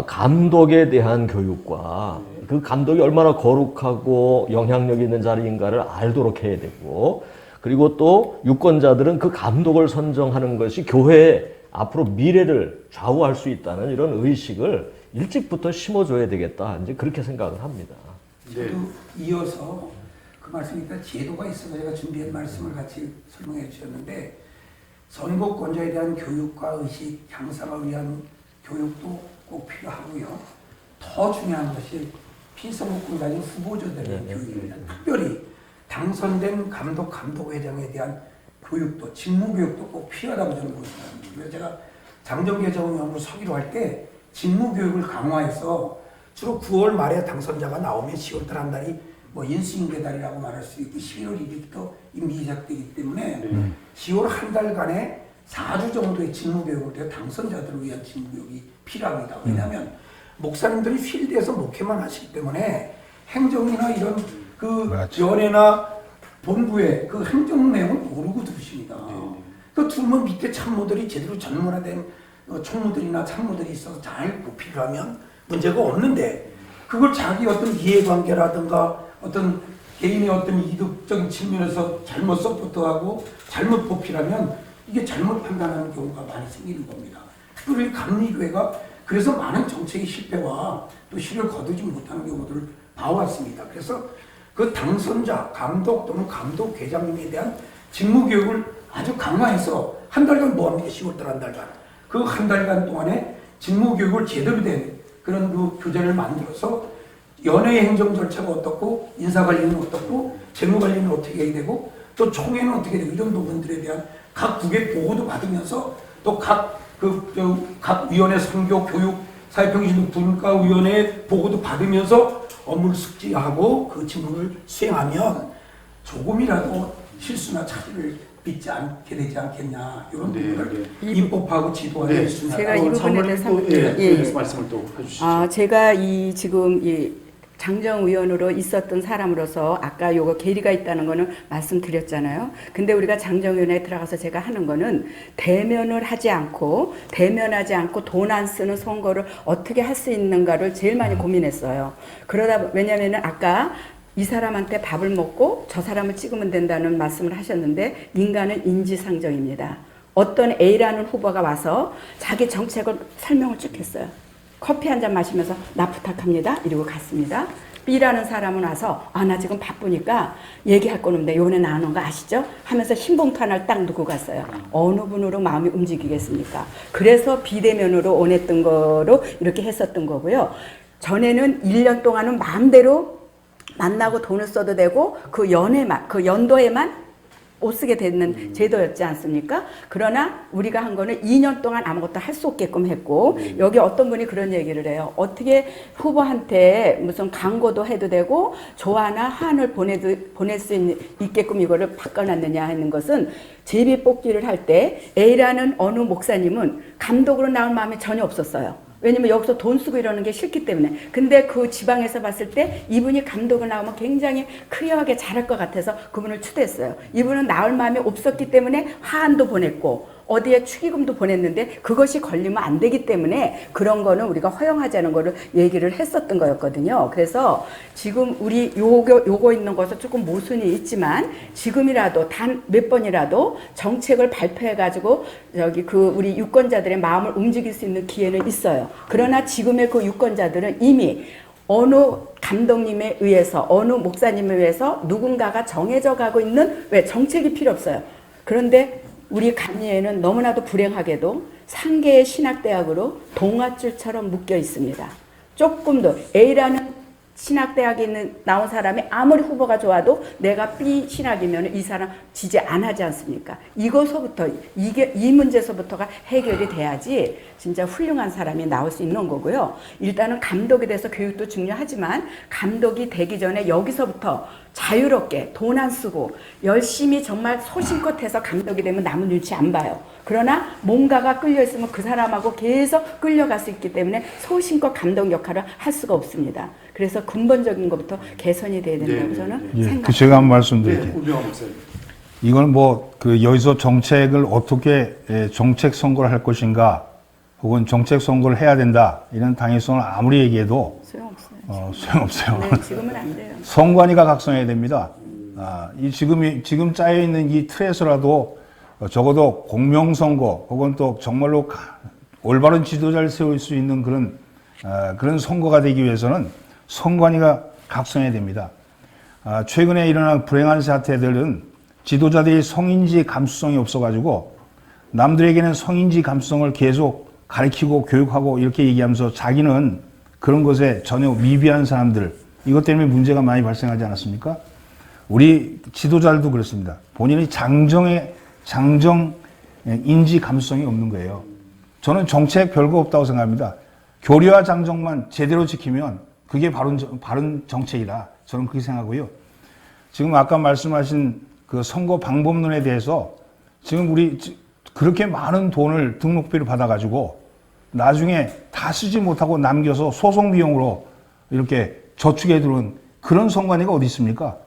감독에 대한 교육과 그 감독이 얼마나 거룩하고 영향력 있는 자리인가를 알도록 해야 되고, 그리고 또 유권자들은 그 감독을 선정하는 것이 교회의 앞으로 미래를 좌우할 수 있다는 이런 의식을 일찍부터 심어줘야 되겠다, 이제 그렇게 생각을 합니다. 저도 이어서 그 말씀이니까 제도가 있어서 제가 준비한 말씀을 같이 설명해 주셨는데, 선거권자에 대한 교육과 의식 향상을 위한 교육도 꼭 필요하고요. 더 중요한 것이 피선거권자인 후보자들의 교육입니다. 특별히 당선된 감독회장에 대한 교육도, 직무교육도 꼭 필요하다고 저는 보입니다. 그래서 제가 장정개정위원으로 서기로 할 때 직무교육을 강화해서 주로 9월 말에 당선자가 나오면 10월달 한 달이 뭐 인수인계달이라고 말할 수 있고 11월 1일부터 임기 시작되기 때문에 10월 한 달간의 4주 정도의 직무교육을 때 당선자들을 위한 직무교육이 필요합니다. 왜냐하면 목사님들이 필드에서 목회만 하시기 때문에 행정이나 이런 그 맞아. 연회나 본부의 그 행정 내용을 모르고 들으십니다. 그 두면 밑에 참모들이 제대로 전문화된 총무들이나 참모들이 있어서 잘 보필을 하면 문제가 없는데, 그걸 자기 어떤 이해관계라든가 어떤 개인의 어떤 이득적인 측면에서 잘못 서포트하고 잘못 보필하면 이게 잘못 판단하는 경우가 많이 생기는 겁니다. 특별히 감리교회가 그래서 많은 정책의 실패와 또 실효를 거두지 못하는 경우들을 봐왔습니다. 그래서 그 당선자, 감독 또는 감독회장님에 대한 직무교육을 아주 강화해서 한 달간 뭐 합니까? 10월달 한 달간. 그 한 달간 동안에 직무교육을 제대로 된 그런 그 교재를 만들어서 연회 행정 절차가 어떻고, 인사관리는 어떻고, 재무관리는 어떻게 해야 되고, 또 총회는 어떻게 되고, 이런 부분들에 대한 각 국의 보고도 받으면서 또 각 위원회 선교, 교육, 사회평신 분과위원회 보고도 받으면서 업무를 숙지하고 그 직무를 수행하면 조금이라도 실수나 차질을 빚지 않게 되지 않겠냐, 이런 부분을 입법하고 지도하는 게 있습니다. 제가 이 부분에 대해서 말씀을 또 해주시죠. 제가 지금 장정 의원으로 있었던 사람으로서 아까 요거 계리가 있다는 거는 말씀드렸잖아요. 근데 우리가 장정위원회에 들어가서 제가 하는 거는 대면을 하지 않고, 대면하지 않고 돈 안 쓰는 선거를 어떻게 할 수 있는가를 제일 많이 고민했어요. 왜냐면은 아까 이 사람한테 밥을 먹고 저 사람을 찍으면 된다는 말씀을 하셨는데, 인간은 인지상정입니다. 어떤 A라는 후보가 와서 자기 정책을 설명을 쭉 했어요. 커피 한 잔 마시면서 나 부탁합니다 이러고 갔습니다. B라는 사람은 와서 나 지금 바쁘니까 얘기할 건 없는데 요번에 나눈 거 아시죠? 하면서 흰 봉투 하나를 딱 놓고 갔어요. 어느 분으로 마음이 움직이겠습니까? 그래서 비대면으로 원했던 거로 이렇게 했었던 거고요. 전에는 1년 동안은 마음대로 만나고 돈을 써도 되고 그 연도에만 못 쓰게 되는 제도였지 않습니까? 그러나 우리가 한 거는 2년 동안 아무것도 할 수 없게끔 했고, 여기 어떤 분이 그런 얘기를 해요. 어떻게 후보한테 무슨 광고도 해도 되고 조화나 한을 보낼 수 있게끔 이거를 바꿔놨느냐 하는 것은, 제비 뽑기를 할 때 A라는 어느 목사님은 감독으로 나올 마음이 전혀 없었어요. 왜냐면 여기서 돈 쓰고 이러는 게 싫기 때문에. 근데 그 지방에서 봤을 때 이분이 감독을 나오면 굉장히 클리어하게 잘할 것 같아서 그분을 추대했어요. 이분은 나올 마음이 없었기 때문에 화환도 보냈고 어디에 축의금도 보냈는데 그것이 걸리면 안 되기 때문에 그런 거는 우리가 허용하자는 거를 얘기를 했었던 거였거든요. 그래서 지금 우리 요거 있는 것은 조금 모순이 있지만 지금이라도 단 몇 번이라도 정책을 발표해가지고 우리 유권자들의 마음을 움직일 수 있는 기회는 있어요. 그러나 지금의 그 유권자들은 이미 어느 감독님에 의해서 어느 목사님에 의해서 누군가가 정해져 가고 있는 왜 정책이 필요 없어요. 그런데 우리 감리회는 너무나도 불행하게도 상계의 신학대학으로 동아줄처럼 묶여 있습니다. 조금도 A라는 신학대학에 나온 사람이 아무리 후보가 좋아도 내가 B 신학이면 이 사람 지지 안 하지 않습니까? 이거서부터 이 문제서부터가 해결이 돼야지 진짜 훌륭한 사람이 나올 수 있는 거고요. 일단은 감독에 대해서 교육도 중요하지만 감독이 되기 전에 여기서부터 자유롭게 돈 안 쓰고 열심히 정말 소신껏 해서 감독이 되면 남은 눈치 안 봐요. 그러나 뭔가가 끌려 있으면 그 사람하고 계속 끌려갈 수 있기 때문에 소신껏 감독 역할을 할 수가 없습니다. 그래서 근본적인 것부터 개선이 돼야 된다고 저는 예, 생각합니다. 그 제가 한 말씀 드릴게요. 우병환 목사님. 이건 뭐 그 여기서 정책을 어떻게 정책 선거를 할 것인가 혹은 정책 선거를 해야 된다 이런 당위성을 아무리 얘기해도 소용없어요. 소용없어요. 네, 지금은 안 돼요. 선관위가 각성해야 됩니다. 이 지금 짜여 있는 이 틀에서라도 적어도 공명선거 혹은 또 정말로 올바른 지도자를 세울 수 있는 그런 선거가 되기 위해서는 선관위가 각성해야 됩니다. 최근에 일어난 불행한 사태들은 지도자들이 성인지 감수성이 없어가지고 남들에게는 성인지 감수성을 계속 가르치고 교육하고 이렇게 얘기하면서 자기는 그런 것에 전혀 미비한 사람들, 이것 때문에 문제가 많이 발생하지 않았습니까? 우리 지도자들도 그렇습니다. 본인이 장정 인지 감수성이 없는 거예요. 저는 정책 별거 없다고 생각합니다. 교리와 장정만 제대로 지키면 그게 바른 정책이다. 저는 그렇게 생각하고요. 지금 아까 말씀하신 그 선거 방법론에 대해서 지금 우리 그렇게 많은 돈을 등록비를 받아가지고 나중에 다 쓰지 못하고 남겨서 소송 비용으로 이렇게 저축해 두는 그런 선관위가 어디 있습니까?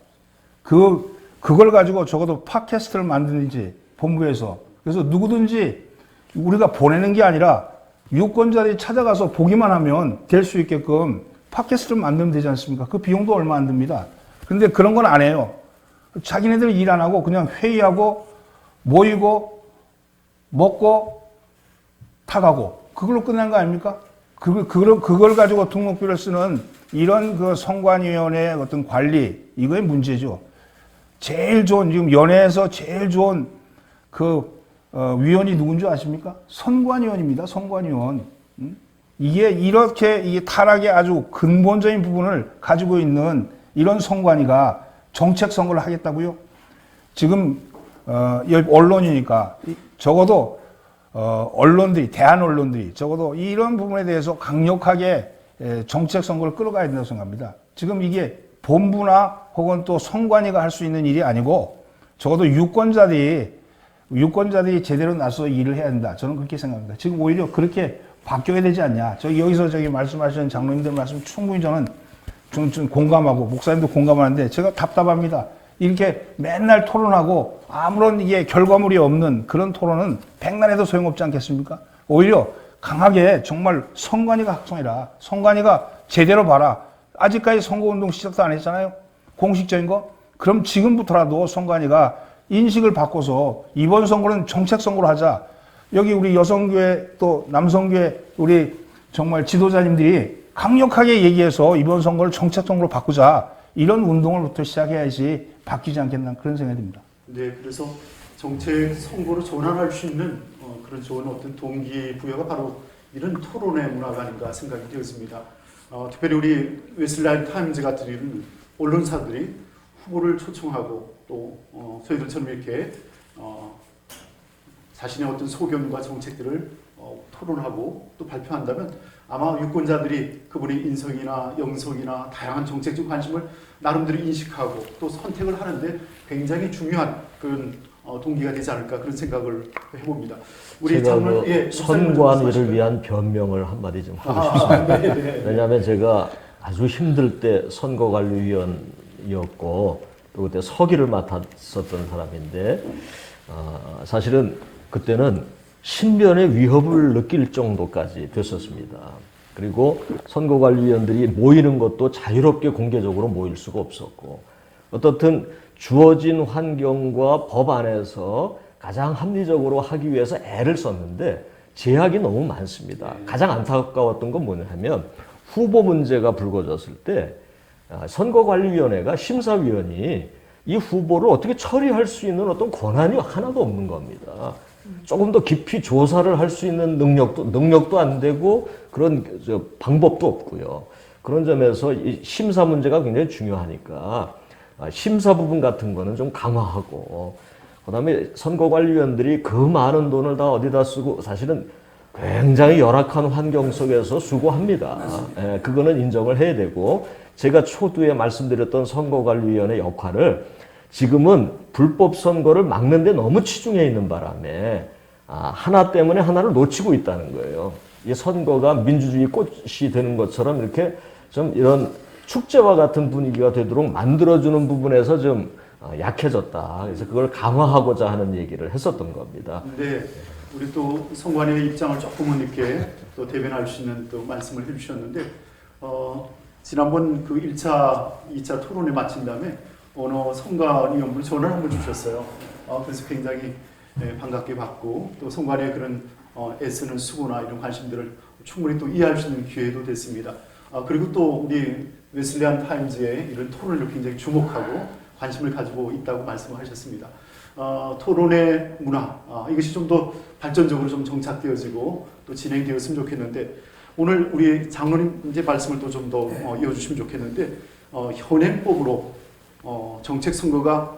그걸 가지고 적어도 팟캐스트를 만드는지 본부에서 그래서 누구든지 우리가 보내는 게 아니라 유권자들이 찾아가서 보기만 하면 될 수 있게끔 팟캐스트를 만들면 되지 않습니까? 그 비용도 얼마 안 듭니다. 그런데 그런 건 안 해요. 자기네들 일 안 하고 그냥 회의하고 모이고 먹고 타가고 그걸로 끝난 거 아닙니까? 그걸 가지고 등록비를 쓰는 이런 그 선관위원회의 어떤 관리, 이거의 문제죠. 제일 좋은, 지금 연예에서 제일 좋은 위원이 누군지 아십니까? 선관위원입니다. 선관위원. 이게 타락의 아주 근본적인 부분을 가지고 있는 이런 선관위가 정책 선거를 하겠다고요? 지금, 언론이니까 적어도 언론들이, 대한 언론들이 적어도 이런 부분에 대해서 강력하게 정책 선거를 끌어가야 된다고 생각합니다. 지금 이게 본부나 혹은 또 선관위가 할 수 있는 일이 아니고 적어도 유권자들이 제대로 나서 일을 해야 된다. 저는 그렇게 생각합니다. 지금 오히려 그렇게 바뀌어야 되지 않냐. 여기서 말씀하시는 장로님들 말씀 충분히 저는 좀 공감하고 목사님도 공감하는데 제가 답답합니다. 이렇게 맨날 토론하고 아무런 이게 결과물이 없는 그런 토론은 백날해도 소용없지 않겠습니까? 오히려 강하게 정말 선관위가 확성해라. 선관위가 제대로 봐라. 아직까지 선거운동 시작도 안 했잖아요. 공식적인 거. 그럼 지금부터라도 선관위가 인식을 바꿔서 이번 선거는 정책 선거로 하자. 여기 우리 여성교회 또 남성교회 우리 정말 지도자님들이 강력하게 얘기해서 이번 선거를 정책 선거로 바꾸자. 이런 운동을부터 시작해야지 바뀌지 않겠나 그런 생각이 듭니다. 네, 그래서 정책 선거로 전환할 수 있는 그런 좋은 어떤 동기부여가 바로 이런 토론의 문화가 아닌가 생각이 되었습니다. 특별히 우리 웨슬라인 타임즈 같은 이런 언론사들이 후보를 초청하고 또 저희들처럼 이렇게 자신의 어떤 소견과 정책들을 토론하고 또 발표한다면 아마 유권자들이 그분의 인성이나 영성이나 다양한 정책적 관심을 나름대로 인식하고 또 선택을 하는데 굉장히 중요한 그런 동기가 되지 않을까 그런 생각을 해봅니다. 우리 제가 선관위를 위한 변명을 한마디 좀 하고 싶습니다. 왜냐하면 제가 아주 힘들 때 선거관리위원이었고 또 그때 서기를 맡았었던 사람인데 사실은 그때는 신변의 위협을 느낄 정도까지 됐었습니다. 그리고 선거관리위원들이 모이는 것도 자유롭게 공개적으로 모일 수가 없었고 어떻든 주어진 환경과 법 안에서 가장 합리적으로 하기 위해서 애를 썼는데 제약이 너무 많습니다. 가장 안타까웠던 건 뭐냐면 후보 문제가 불거졌을 때 선거관리위원회가 심사위원이 이 후보를 어떻게 처리할 수 있는 어떤 권한이 하나도 없는 겁니다. 조금 더 깊이 조사를 할 수 있는 능력도 안 되고 그런 방법도 없고요. 그런 점에서 이 심사 문제가 굉장히 중요하니까 심사 부분 같은 거는 좀 강화하고, 그다음에 선거관리위원들이 그 많은 돈을 다 어디다 쓰고 사실은 굉장히 열악한 환경 속에서 수고합니다. 예, 그거는 인정을 해야 되고, 제가 초두에 말씀드렸던 선거관리위원회 역할을 지금은 불법 선거를 막는 데 너무 치중해 있는 바람에 하나 때문에 하나를 놓치고 있다는 거예요. 이 선거가 민주주의 꽃이 되는 것처럼 이렇게 좀 이런 축제와 같은 분위기가 되도록 만들어주는 부분에서 좀 약해졌다. 그래서 그걸 강화하고자 하는 얘기를 했었던 겁니다. 네, 우리 또 선관위의 입장을 조금은 이렇게 또 대변할 수 있는 또 말씀을 해주셨는데, 지난번 그 1차, 2차 토론회 마친 다음에 어느 선관위원분이 전화를 한번 주셨어요. 그래서 굉장히 반갑게 받고, 또 선관위의 그런 애쓰는 수고나 이런 관심들을 충분히 또 이해할 수 있는 기회도 됐습니다. 그리고 또 우리 웨슬리안 타임즈의 이런 토론을 굉장히 주목하고 관심을 가지고 있다고 말씀을 하셨습니다. 토론의 문화, 이것이 좀 더 발전적으로 좀 정착되어지고 또 진행되었으면 좋겠는데, 오늘 우리 장로님 이제 말씀을 또 좀 더 이어주시면 좋겠는데, 현행법으로 정책 선거가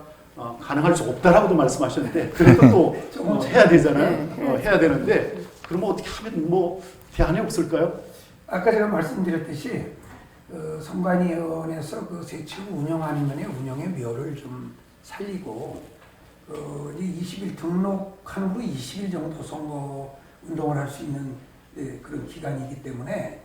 가능할 수 없다라고도 말씀하셨는데, 그래도 또 해야 되잖아요. 해야 되는데, 그러면 어떻게 하면 뭐 대안이 없을까요? 아까 제가 말씀드렸듯이 선관위원회에서 그 세칙을 운영하는 면에 운영의 묘를 좀 살리고, 이제 20일 등록한 후 20일 정도 선거 운동을 할 수 있는 그런 기간이기 때문에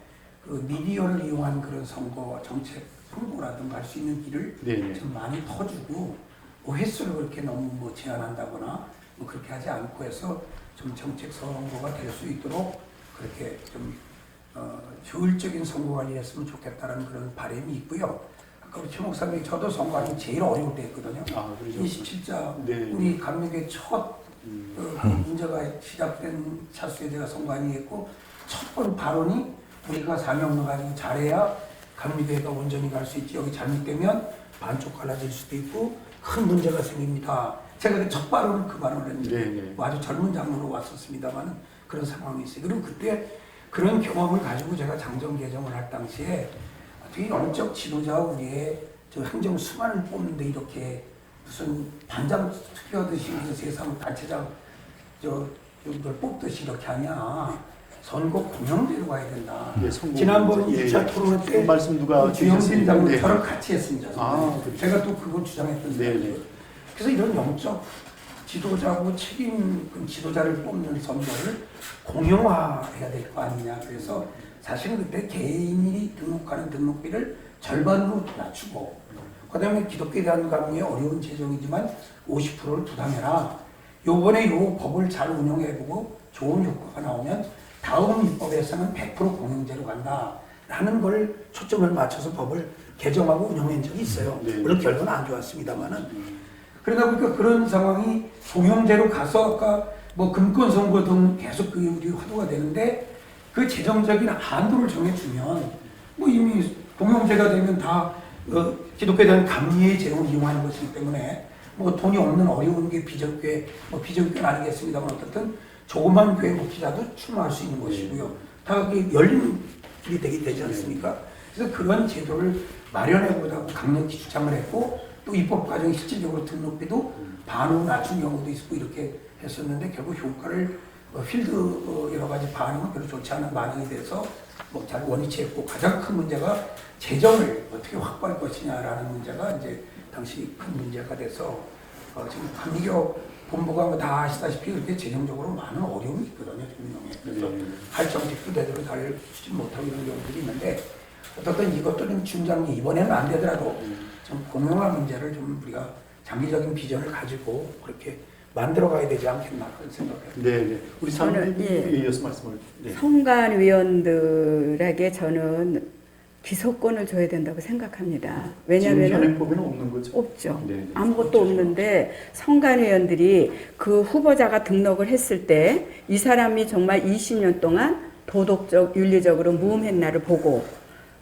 그 미디어를 이용한 그런 선거 정책 홍보라든가 할 수 있는 길을 좀 많이 터주고, 뭐 횟수를 그렇게 너무 뭐 제한한다거나 뭐 그렇게 하지 않고 해서 좀 정책 선거가 될 수 있도록 그렇게 좀 효율적인 선거 관리를 했으면 좋겠다는 그런 바람이 있고요. 아까 우리 최 목사님이 저도 선거하기 제일 어려울 때 했거든요. 27자 우리 감독의 첫 문제가 시작된 차수에 제가 선관위했고, 첫 번 발언이 우리가 사명을 가지고 잘해야 감리교회가 온전히 갈 수 있지, 여기 잘못되면 반쪽 갈라질 수도 있고 큰 문제가 생깁니다. 제가 첫 발언을 그 발언을 했는데 뭐 아주 젊은 장로로 왔었습니다만 그런 상황이 있어요. 그리고 그때 그런 경험을 가지고 제가 장정 개정을 할 당시에 되게 영적 지도자 우리의 저 행정 수반을 뽑는데 이렇게 무슨 반장 투표하듯이 세상 단체장 이걸 뽑듯이 이렇게 하냐. 선거 공영대로 가야 된다. 지난번 2차 토론 때 말씀 누가 주영진 장로 저랑 같이 했습니다. 제가 또 그걸 주장했던데. 그래서 이런 영적 지도자고 책임 지도자를 뽑는 선거를 공영화해야 될 거 아니냐. 그래서 사실은 그때 개인이 등록하는 등록비를 절반으로 낮추고, 그다음에 기독교에 대한 강의에 어려운 재정이지만 50%를 부담해라. 요번에 요 법을 잘 운영해보고 좋은 효과가 나오면 다음 입법에서는 100% 공영제로 간다. 라는 걸 초점을 맞춰서 법을 개정하고 운영한 적이 있어요. 물론 결과는 안 좋았습니다만은. 그러다 보니까 그런 상황이 공영제로 가서 아까 뭐 금권 선거 등 계속 그 일이 화두가 되는데, 그 재정적인 한도를 정해주면 뭐 이미 공영제가 되면 다 기독교에 대한 감리의 재원을 이용하는 것이기 때문에 뭐 돈이 없는 어려운 게 비전교회, 뭐 비전교회는 아니겠습니다만 어쨌든 조그만 교회 목회자도 출마할 수 있는 것이고요. 다 그게 열린 길이 되지 않습니까? 그래서 그런 제도를 마련해보자고 강력히 주장을 했고, 또 입법 과정 실질적으로 등록비도 반으로 낮춘 경우도 있고 이렇게 했었는데, 결국 효과를 필드 여러 가지 반응은 별로 좋지 않은 반응이 돼서 뭐 잘 원위치 했고, 가장 큰 문제가 재정을 어떻게 확보할 것이냐라는 문제가 이제 당시 큰 문제가 돼서 지금 감리교 본부가 뭐 다 아시다시피 이렇게 재정적으로 많은 어려움이 있거든요. 그래서 할 정책도 제대로 잘 추진 못하고 이런 경우들이 있는데, 어떻든 이것들은 중장기 이번에는 안 되더라도 좀 공영화 문제를 좀 우리가 장기적인 비전을 가지고 그렇게 만들어가야 되지 않겠나 그런 생각을 합니다. 네, 우리 장로님이 이어서 말씀을. 선관위원들에게 저는 기소권을 줘야 된다고 생각합니다. 왜냐하면 현행법에는 없는 거죠? 없죠. 아무것도 없는데 선관위원들이 그 후보자가 등록을 했을 때 이 사람이 정말 20년 동안 도덕적, 윤리적으로 무음했나를 보고,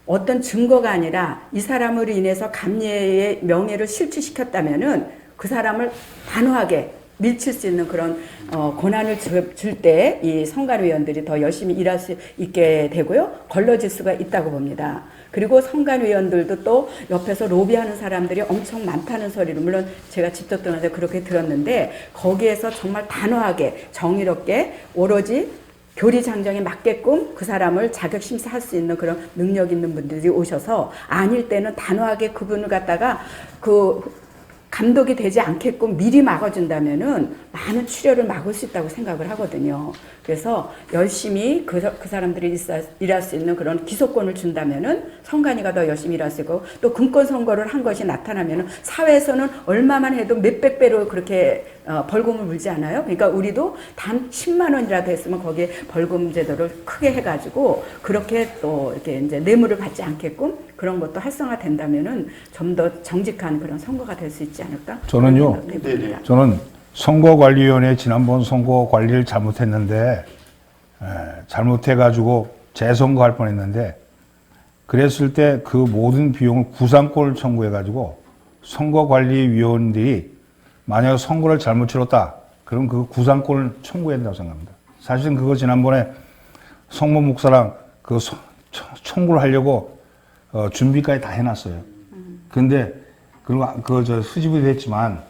어떤 증거가 아니라 이 사람으로 인해서 감리의 명예를 실추시켰다면은 그 사람을 단호하게 밀칠 수 있는 그런 권한을 줄 때 이 선관위원들이 더 열심히 일할 수 있게 되고요. 걸러질 수가 있다고 봅니다. 그리고 선관위원들도 또 옆에서 로비하는 사람들이 엄청 많다는 소리를 물론 제가 직접 들었는데 그렇게 들었는데 거기에서 정말 단호하게 정의롭게 오로지 교리 장정에 맞게끔 그 사람을 자격 심사할 수 있는 그런 능력 있는 분들이 오셔서 아닐 때는 단호하게 그분을 갖다가 감독이 되지 않게끔 미리 막아준다면은 많은 출혈을 막을 수 있다고 생각을 하거든요. 그래서 열심히 그 사람들이 일할 수 있는 그런 기소권을 준다면은 선관위가 더 열심히 일할 수 있고 또 금권 선거를 한 것이 나타나면은 사회에서는 얼마만 해도 몇백 배로 그렇게 벌금을 물지 않아요? 그러니까 우리도 단 10만 원이라도 했으면 거기에 벌금 제도를 크게 해가지고 그렇게 또 이렇게 이제 뇌물을 받지 않게끔 그런 것도 활성화된다면은 좀 더 정직한 그런 선거가 될 수 있지 않을까? 저는요, 네네. 저는 선거관리위원회 지난번 선거 관리를 잘못했는데, 잘못해가지고 재선거할 뻔했는데, 그랬을 때 그 모든 비용을 구상권을 청구해가지고 선거관리위원들이 만약 선거를 잘못 치렀다, 그럼 그 구상권을 청구해야 된다고 생각합니다. 사실은 그거 지난번에 성모 목사랑 그 청구를 하려고 준비까지 다 해놨어요. 근데 그저 수집이 됐지만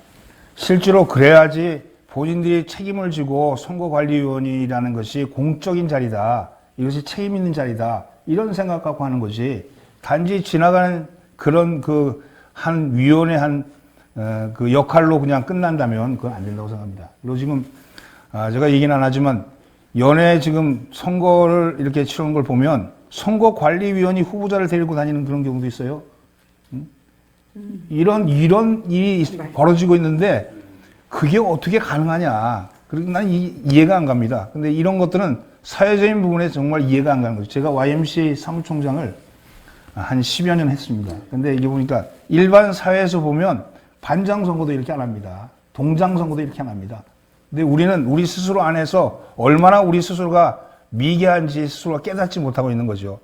실제로 그래야지 본인들이 책임을 지고 선거관리위원이라는 것이 공적인 자리다. 이것이 책임 있는 자리다. 이런 생각 갖고 하는 것이 단지 지나가는 그런 한 위원회 그 역할로 그냥 끝난다면 그건 안 된다고 생각합니다. 그리고 지금 제가 얘기는 안 하지만 연애 지금 선거를 이렇게 치르는 걸 보면 선거관리위원이 후보자를 데리고 다니는 그런 경우도 있어요. 이런 일이 벌어지고 있는데 그게 어떻게 가능하냐. 그리고 난 이해가 안 갑니다. 근데 이런 것들은 사회적인 부분에 정말 이해가 안 가는 거죠. 제가 YMCA 사무총장을 한 10여 년 했습니다. 근데 이게 보니까 일반 사회에서 보면 반장 선거도 이렇게 안 합니다. 동장 선거도 이렇게 안 합니다. 근데 우리는 우리 스스로 안에서 얼마나 우리 스스로가 미개한지 스스로가 깨닫지 못하고 있는 거죠.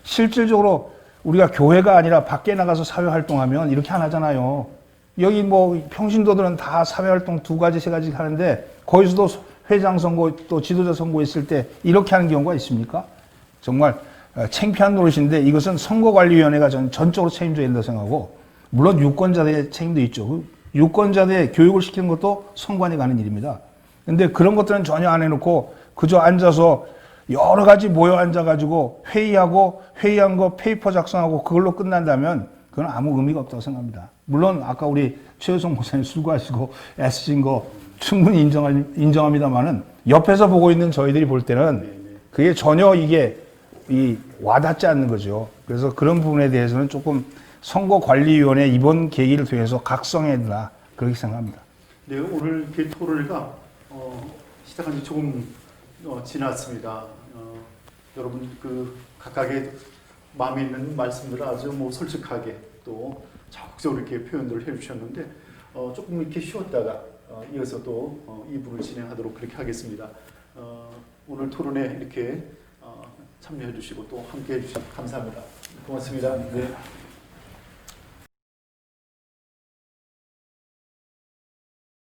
실질적으로 우리가 교회가 아니라 밖에 나가서 사회활동하면 이렇게 안 하잖아요. 여기 뭐 평신도들은 다 사회활동 2가지, 3가지 하는데 거기서도 회장 선거 또 지도자 선거 있을 때 이렇게 하는 경우가 있습니까? 정말 창피한 노릇인데 이것은 선거관리위원회가 전적으로 책임져야 된다고 생각하고 물론 유권자들의 책임도 있죠. 유권자들의 교육을 시키는 것도 선관위 가는 일입니다. 근데 그런 것들은 전혀 안 해놓고 그저 앉아서 여러 가지 모여 앉아가지고 회의한 거 페이퍼 작성하고 그걸로 끝난다면 그건 아무 의미가 없다고 생각합니다. 물론 아까 우리 최효성 목사님 수고하시고 애쓰신 거 충분히 인정합니다만은 옆에서 보고 있는 저희들이 볼 때는 그게 전혀 이게 와닿지 않는 거죠. 그래서 그런 부분에 대해서는 조금 선거관리위원회 이번 계기를 통해서 각성해야 된다 그렇게 생각합니다. 네, 오늘 그 토론회가 시작한 지 조금 지났습니다. 여러분 각각의 마음에 있는 말씀들을 아주 솔직하게 또 적극적으로 이렇게 표현들을 해주셨는데 조금 이렇게 쉬었다가 이어서 또 2부를 진행하도록 그렇게 하겠습니다. 오늘 토론에 이렇게 참여해 주시고 또 함께 해 주셔서 감사합니다. 고맙습니다. 네.